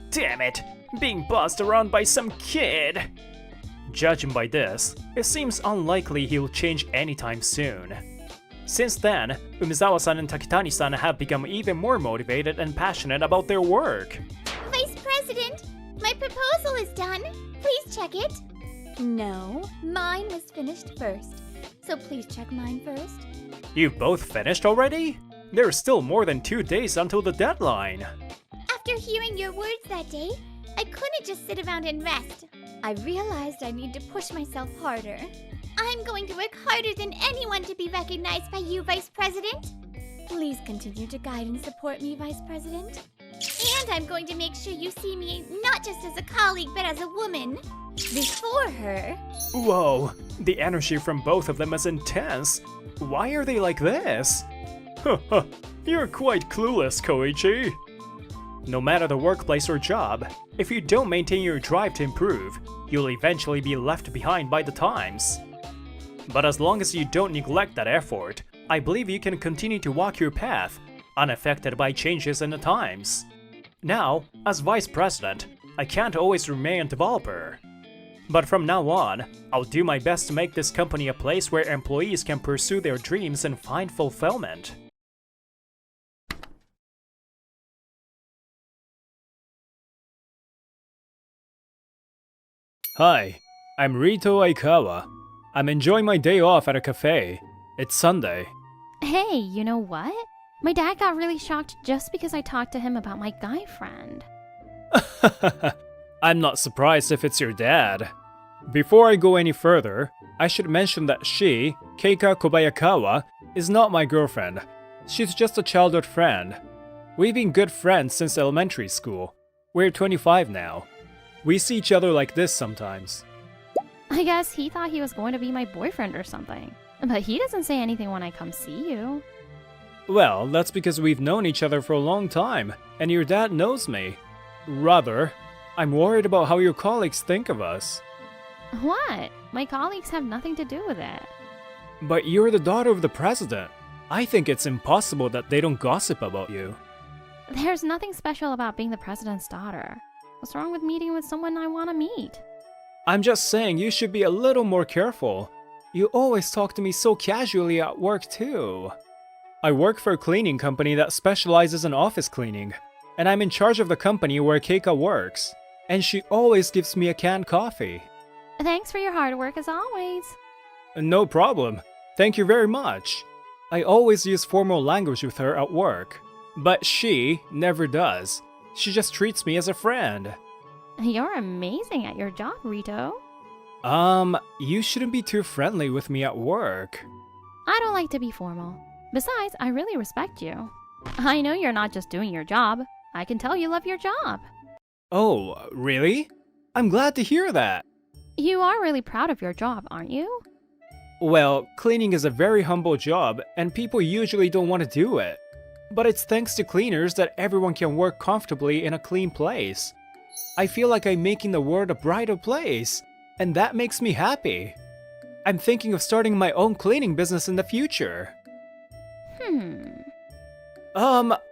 Damn it, being bossed around by some kid. Judging by this, it seems unlikely he'll change anytime soon. Since then, Umezawa-san and Takitani-san have become even more motivated and passionate about their work. Vice President, my proposal is done. Please check it. No, mine was finished first. So please check mine first. You've both finished already? There's still more than 2 days until the deadline. After hearing your words that day, I couldn't just sit around and rest. I realized I need to push myself harder. I'm going to work harder than anyone to be recognized by you, Vice President. Please continue to guide and support me, Vice President. And I'm going to make sure you see me not just as a colleague, but as a woman. Before her. Whoa, the energy from both of them is intense. Why are they like this? Haha, you're quite clueless, Koichi. No matter the workplace or job, if you don't maintain your drive to improve, you'll eventually be left behind by the times. But as long as you don't neglect that effort, I believe you can continue to walk your path, unaffected by changes in the times. Now, as Vice President, I can't always remain a developer. But from now on, I'll do my best to make this company a place where employees can pursue their dreams and find fulfillment. Hi, I'm Rito Aikawa. I'm enjoying my day off at a cafe. It's Sunday. Hey, you know what? My dad got really shocked just because I talked to him about my guy friend. I'm not surprised if it's your dad. Before I go any further, I should mention that she, Keika Kobayakawa, is not my girlfriend. She's just a childhood friend. We've been good friends since elementary school. We're 25 now. We see each other like this sometimes. I guess he thought he was going to be my boyfriend or something. But he doesn't say anything when I come see you. Well, that's because we've known each other for a long time, and your dad knows me. Rather, I'm worried about how your colleagues think of us. What? My colleagues have nothing to do with it. But you're the daughter of the president. I think it's impossible that they don't gossip about you. There's nothing special about being the president's daughter. What's wrong with meeting with someone I want to meet? I'm just saying you should be a little more careful. You always talk to me so casually at work too. I work for a cleaning company that specializes in office cleaning, and I'm in charge of the company where Keika works, and she always gives me a canned coffee. Thanks for your hard work as always. No problem. Thank you very much. I always use formal language with her at work, but she never does. She just treats me as a friend. You're amazing at your job, Rito. You shouldn't be too friendly with me at work. I don't like to be formal. Besides, I really respect you. I know you're not just doing your job. I can tell you love your job. Oh, really? I'm glad to hear that. You are really proud of your job, aren't you? Well, cleaning is a very humble job, and people usually don't want to do it. But it's thanks to cleaners that everyone can work comfortably in a clean place. I feel like I'm making the world a brighter place, and that makes me happy. I'm thinking of starting my own cleaning business in the future.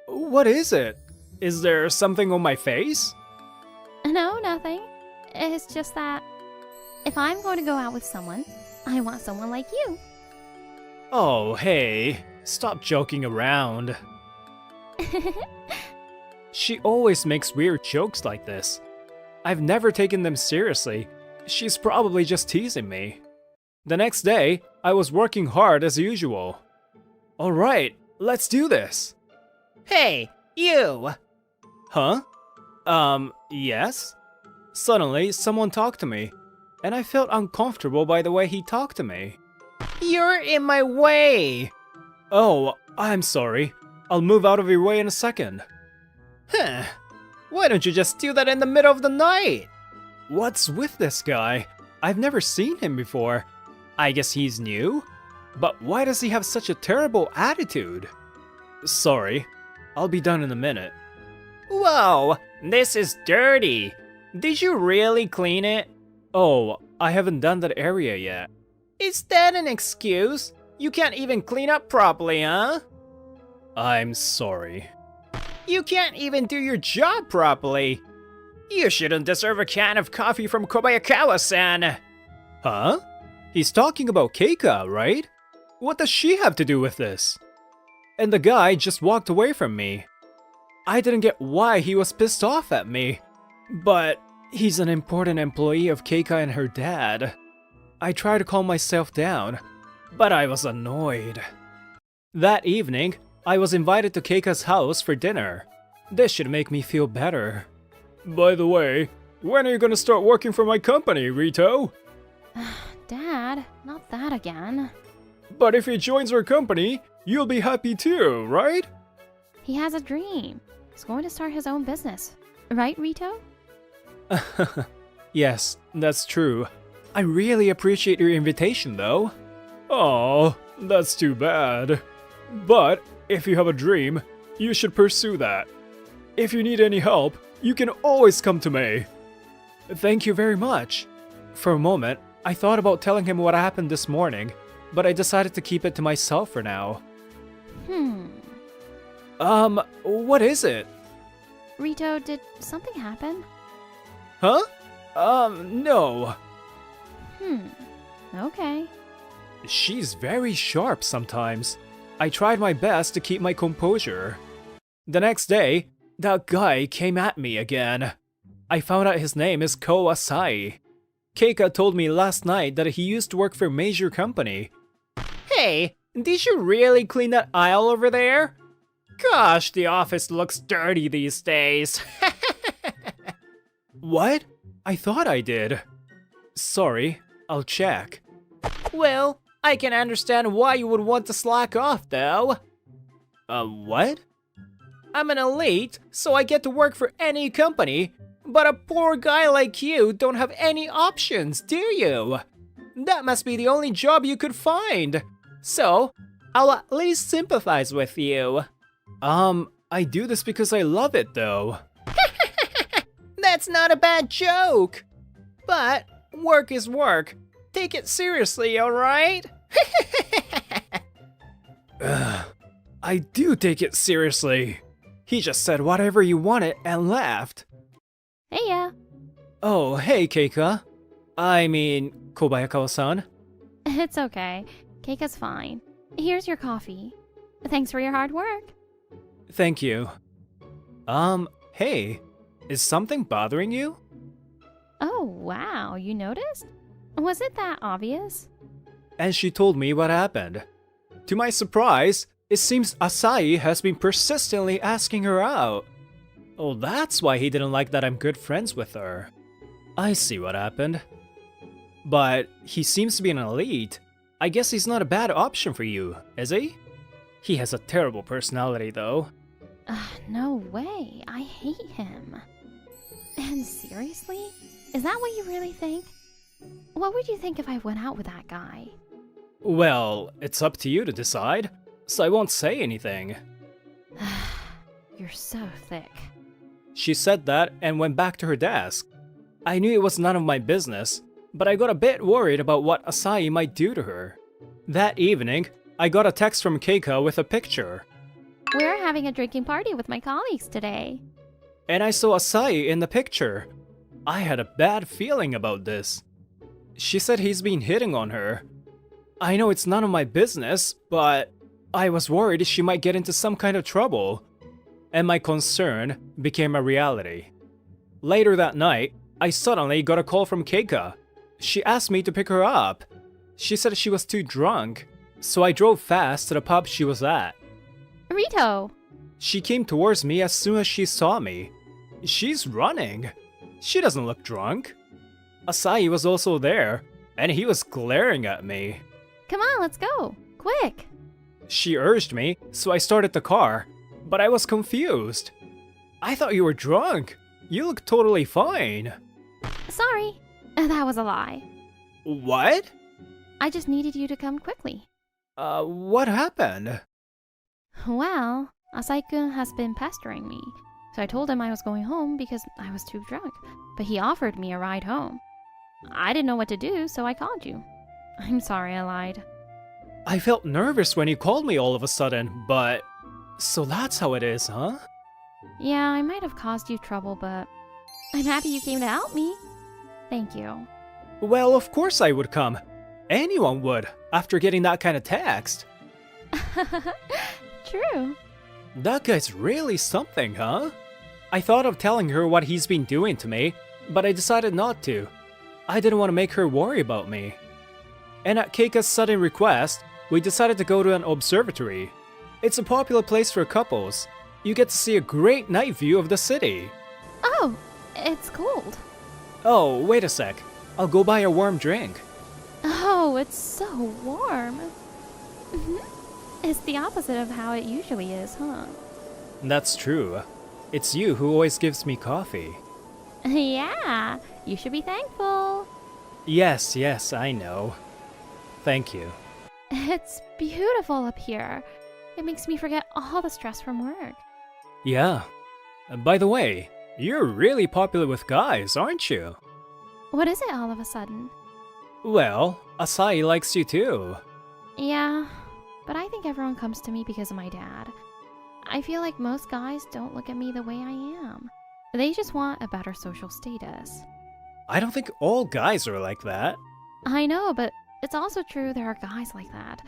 What is it? Is there something on my face? No, nothing. It's just that if I'm going to go out with someone, I want someone like you. Oh, hey, stop joking around. She always makes weird jokes like this. I've never taken them seriously. She's probably just teasing me. The next day, I was working hard as usual. Alright, let's do this. Hey, you! Huh? Yes? Suddenly, someone talked to me, and I felt uncomfortable by the way he talked to me. You're in my way! Oh, I'm sorry. I'll move out of your way in a second. Huh. Why don't you just do that in the middle of the night? What's with this guy? I've never seen him before. I guess he's new? But why does he have such a terrible attitude? Sorry. I'll be done in a minute. Whoa, this is dirty. Did you really clean it? Oh, I haven't done that area yet. Is that an excuse? You can't even clean up properly, huh? I'm sorry. You can't even do your job properly. You shouldn't deserve a can of coffee from Kobayakawa-san. Huh? He's talking about Keika, right? What does she have to do with this? And the guy just walked away from me. I didn't get why he was pissed off at me. But he's an important employee of Keika and her dad. I tried to calm myself down, but I was annoyed. That evening, I was invited to Keika's house for dinner. This should make me feel better. By the way, when are you gonna start working for my company, Rito? Dad, not that again. But if he joins our company, you'll be happy too, right? He has a dream. He's going to start his own business. Right, Rito? Yes, that's true. I really appreciate your invitation, though. Oh, that's too bad. But if you have a dream, you should pursue that. If you need any help, you can always come to me. Thank you very much. For a moment, I thought about telling him what happened this morning, but I decided to keep it to myself for now. What is it? Rito, did something happen? Huh? No. Okay. She's very sharp sometimes. I tried my best to keep my composure. The next day, that guy came at me again. I found out his name is Ko Asai. Keika told me last night that he used to work for a major company. Hey, did you really clean that aisle over there? Gosh, the office looks dirty these days. What? I thought I did. Sorry, I'll check. Well, I can understand why you would want to slack off, though. What? I'm an elite, so I get to work for any company, but a poor guy like you don't have any options, do you? That must be the only job you could find. So, I'll at least sympathize with you. I do this because I love it, though. That's not a bad joke. But work is work. Take it seriously, alright? I do take it seriously. He just said whatever you wanted and left. Hey, yeah. Oh, hey, Keika. I mean, Kobayakawa-san. It's okay. Keika's fine. Here's your coffee. Thanks for your hard work. Thank you. Hey, is something bothering you? Oh, wow, you noticed? Was it that obvious? And she told me what happened. To my surprise, it seems Asai has been persistently asking her out. Oh, that's why he didn't like that I'm good friends with her. I see what happened. But he seems to be an elite. I guess he's not a bad option for you, is he? He has a terrible personality, though. No way. I hate him. And seriously? Is that what you really think? What would you think if I went out with that guy? Well, it's up to you to decide, so I won't say anything. You're so thick. She said that and went back to her desk. I knew it was none of my business, but I got a bit worried about what Asai might do to her. That evening, I got a text from Keika with a picture. We're having a drinking party with my colleagues today. And I saw Asai in the picture. I had a bad feeling about this. She said he's been hitting on her. I know it's none of my business, but I was worried she might get into some kind of trouble. And my concern became a reality. Later that night, I suddenly got a call from Keika. She asked me to pick her up. She said she was too drunk, so I drove fast to the pub she was at. Rito! She came towards me as soon as she saw me. She's running. She doesn't look drunk. Asai was also there, and he was glaring at me. Come on, let's go. Quick! She urged me, so I started the car, but I was confused. I thought you were drunk. You look totally fine. Sorry. That was a lie. What? I just needed you to come quickly. What happened? Well, Asai-kun has been pestering me, so I told him I was going home because I was too drunk, but he offered me a ride home. I didn't know what to do, so I called you. I'm sorry I lied. I felt nervous when you called me all of a sudden, but... So that's how it is, huh? Yeah, I might have caused you trouble, but I'm happy you came to help me. Thank you. Well, of course I would come. Anyone would, after getting that kind of text. True. That guy's really something, huh? I thought of telling her what he's been doing to me, but I decided not to. I didn't want to make her worry about me. And at Keika's sudden request, we decided to go to an observatory. It's a popular place for couples. You get to see a great night view of the city. Oh, it's cold. Oh, wait a sec. I'll go buy a warm drink. Oh, it's so warm. It's the opposite of how it usually is, huh? That's true. It's you who always gives me coffee. Yeah, you should be thankful. Yes, I know. Thank you. It's beautiful up here. It makes me forget all the stress from work. Yeah. By the way, you're really popular with guys, aren't you? What is it all of a sudden? Well, Asahi likes you too. Yeah, but I think everyone comes to me because of my dad. I feel like most guys don't look at me the way I am. They just want a better social status. I don't think all guys are like that. I know, but it's also true there are guys like that.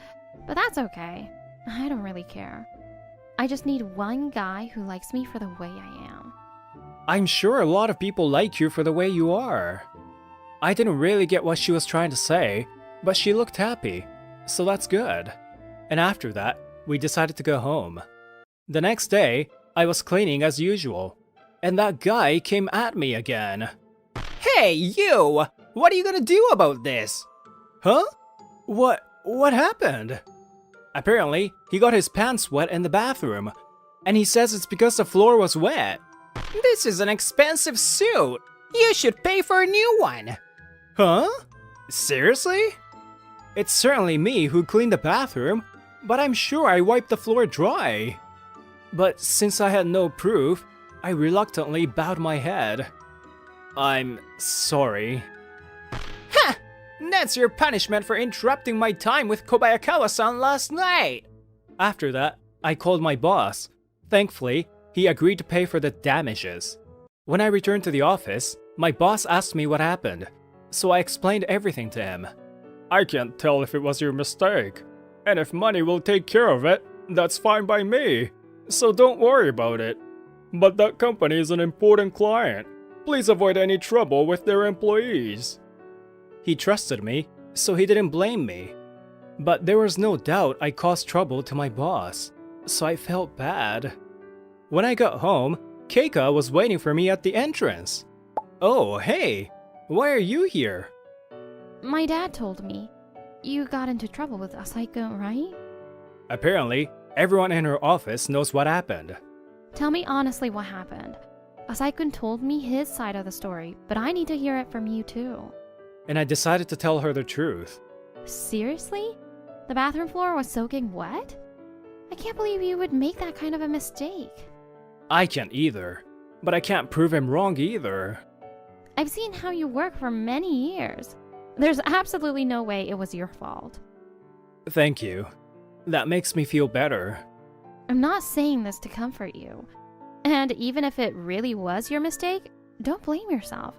But that's okay. I don't really care. I just need one guy who likes me for the way I am. I'm sure a lot of people like you for the way you are. I didn't really get what she was trying to say, but she looked happy, so that's good. And after that, we decided to go home. The next day, I was cleaning as usual, and that guy came at me again. Hey, you! What are you gonna do about this? Huh? What happened? Apparently, he got his pants wet in the bathroom, and he says it's because the floor was wet. This is an expensive suit. You should pay for a new one. Huh? Seriously? It's certainly me who cleaned the bathroom, but I'm sure I wiped the floor dry. But since I had no proof, I reluctantly bowed my head. I'm sorry. Ha! That's your punishment for interrupting my time with Kobayakawa-san last night. After that, I called my boss. Thankfully, he agreed to pay for the damages. When I returned to the office, my boss asked me what happened, so I explained everything to him. I can't tell if it was your mistake, and if money will take care of it, that's fine by me, so don't worry about it. But that company is an important client. Please avoid any trouble with their employees. He trusted me, so he didn't blame me. But there was no doubt I caused trouble to my boss, so I felt bad. When I got home, Keika was waiting for me at the entrance. Oh, hey! Why are you here? My dad told me. You got into trouble with Asaiko, right? Apparently, everyone in her office knows what happened. Tell me honestly what happened. Asaikun told me his side of the story, but I need to hear it from you too. And I decided to tell her the truth. Seriously? The bathroom floor was soaking wet? I can't believe you would make that kind of a mistake. I can't either, but I can't prove him wrong either. I've seen how you work for many years. There's absolutely no way it was your fault. Thank you. That makes me feel better. I'm not saying this to comfort you. And even if it really was your mistake, don't blame yourself.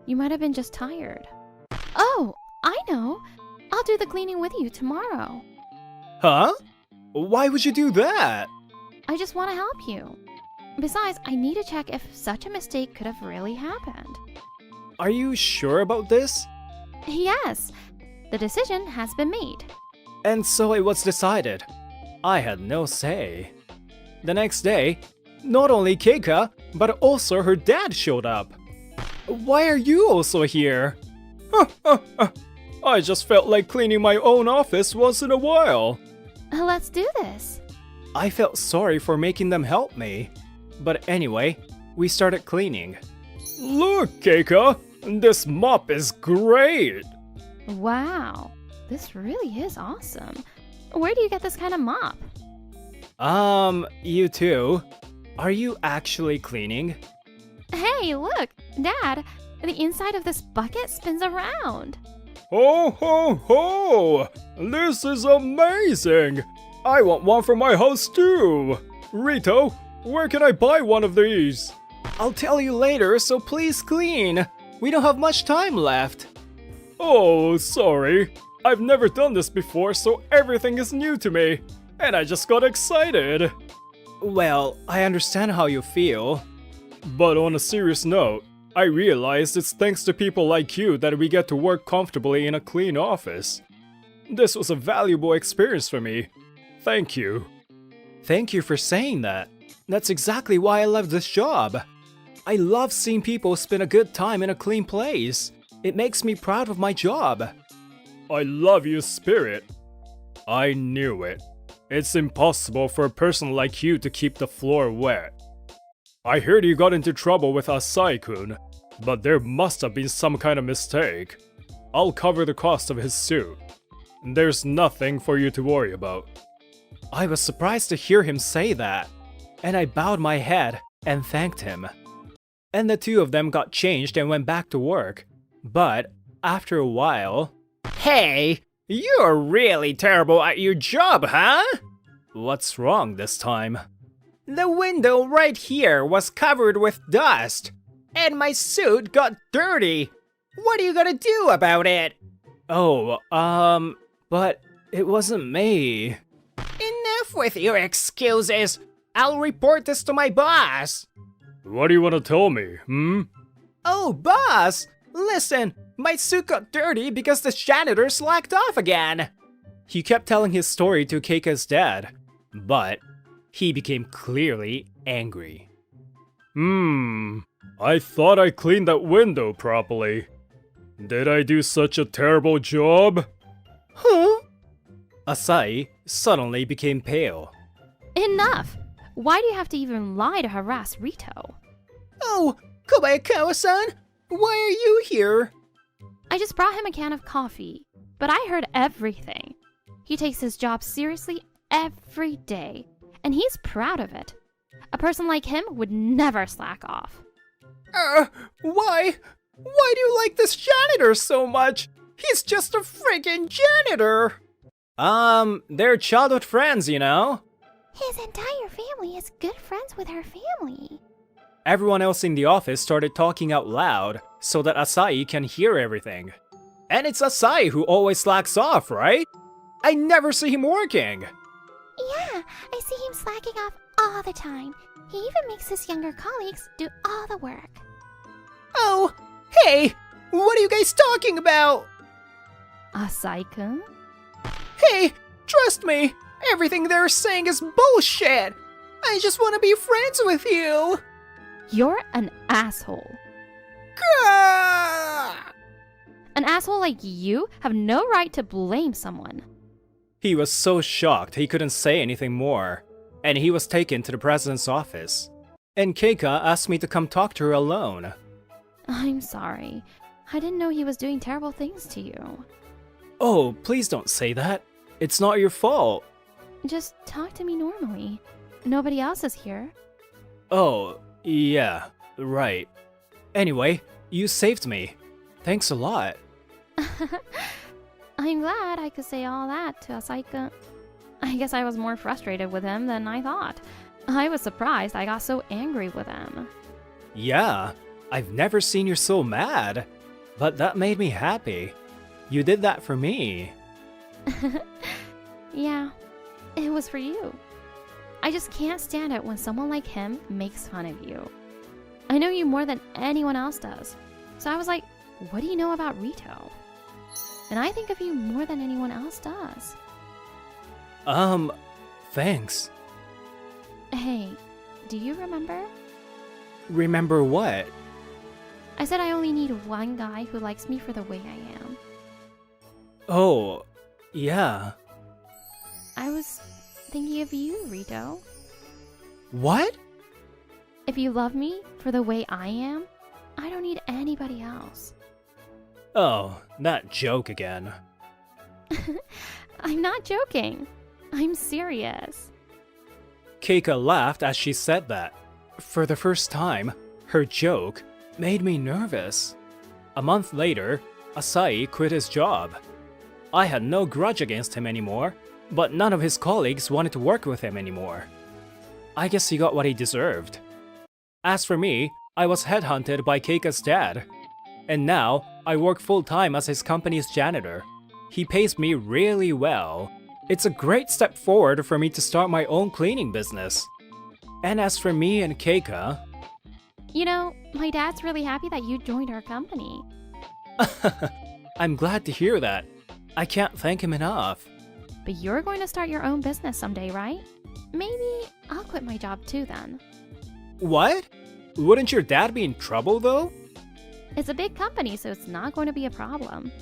You might have been just tired. Oh, I know. I'll do the cleaning with you tomorrow. Huh? Why would you do that? I just want to help you. Besides, I need to check if such a mistake could have really happened. Are you sure about this? Yes, the decision has been made. And so it was decided. I had no say. The next day, not only Keika, but also her dad showed up. Why are you also here? I just felt like cleaning my own office once in a while. Let's do this. I felt sorry for making them help me. But anyway, we started cleaning. Look, Keika! This mop is great! Wow, this really is awesome. Where do you get this kind of mop? You too. Are you actually cleaning? Hey, look, Dad, the inside of this bucket spins around. Ho ho ho! This is amazing! I want one for my house too! Rito, where can I buy one of these? I'll tell you later, so please clean. We don't have much time left. Oh, sorry. I've never done this before, so everything is new to me. And I just got excited. Well, I understand how you feel. But on a serious note, I realized it's thanks to people like you that we get to work comfortably in a clean office. This was a valuable experience for me. Thank you. Thank you for saying that. That's exactly why I love this job. I love seeing people spend a good time in a clean place. It makes me proud of my job. I love your spirit. I knew it. It's impossible for a person like you to keep the floor wet. I heard you got into trouble with Asai-kun, but there must have been some kind of mistake. I'll cover the cost of his suit. There's nothing for you to worry about. I was surprised to hear him say that, and I bowed my head and thanked him. And the two of them got changed and went back to work. But after a while... Hey! You're really terrible at your job, huh? What's wrong this time? The window right here was covered with dust, and my suit got dirty. What are you gonna do about it? Oh, but it wasn't me. Enough with your excuses. I'll report this to my boss. What do you want to tell me, hmm? Oh, boss! Listen, my suit got dirty because the janitor slacked off again. He kept telling his story to Keika's dad, but he became clearly angry. I thought I cleaned that window properly. Did I do such a terrible job? Huh? Asai suddenly became pale. Enough! Why do you have to even lie to harass Rito? Oh, Kobayakawa-san, why are you here? I just brought him a can of coffee, but I heard everything. He takes his job seriously every day, and he's proud of it. A person like him would never slack off. Why? Why do you like this janitor so much? He's just a freaking janitor! They're childhood friends, you know? His entire family is good friends with her family. Everyone else in the office started talking out loud so that Asai can hear everything. And it's Asai who always slacks off, right? I never see him working. Yeah, I see him slacking off all the time. He even makes his younger colleagues do all the work. Oh, hey! What are you guys talking about? Asai-kun? Hey, trust me! Everything they're saying is bullshit! I just want to be friends with you! You're an asshole. Gah! An asshole like you have no right to blame someone. He was so shocked he couldn't say anything more, and he was taken to the president's office. And Keika asked me to come talk to her alone. I'm sorry. I didn't know he was doing terrible things to you. Oh, please don't say that. It's not your fault. Just talk to me normally. Nobody else is here. Oh, yeah, right. Anyway, you saved me. Thanks a lot. I'm glad I could say all that to Asai-kun. I guess I was more frustrated with him than I thought. I was surprised I got so angry with him. Yeah, I've never seen you so mad. But that made me happy. You did that for me. Yeah, it was for you. I just can't stand it when someone like him makes fun of you. I know you more than anyone else does. So I was like, what do you know about Rito? And I think of you more than anyone else does. Thanks. Hey, do you remember? Remember what? I said I only need one guy who likes me for the way I am. Oh, yeah. I was thinking of you, Rito. What? If you love me for the way I am, I don't need anybody else. Oh, that joke again. I'm not joking. I'm serious. Keika laughed as she said that. For the first time, her joke made me nervous. A month later, Asai quit his job. I had no grudge against him anymore, but none of his colleagues wanted to work with him anymore. I guess he got what he deserved. As for me, I was headhunted by Keika's dad. And now, I work full-time as his company's janitor. He pays me really well. It's a great step forward for me to start my own cleaning business. And as for me and Keika... You know, my dad's really happy that you joined our company. I'm glad to hear that. I can't thank him enough. But you're going to start your own business someday, right? Maybe I'll quit my job too then. What? Wouldn't your dad be in trouble though? It's a big company, so it's not going to be a problem.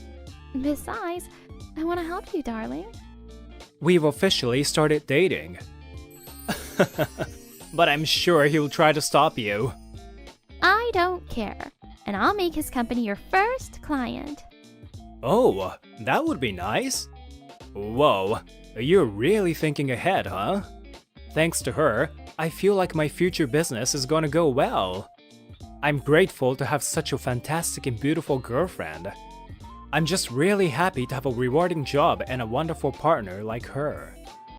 Besides, I want to help you, darling. we've officially started dating. But I'm sure he'll try to stop you. I don't care, and I'll make his company your first client. Oh, that would be nice. Whoa, you're really thinking ahead, huh? Thanks to her, I feel like my future business is gonna go well. I'm grateful to have such a fantastic and beautiful girlfriend. I'm just really happy to have a rewarding job and a wonderful partner like her.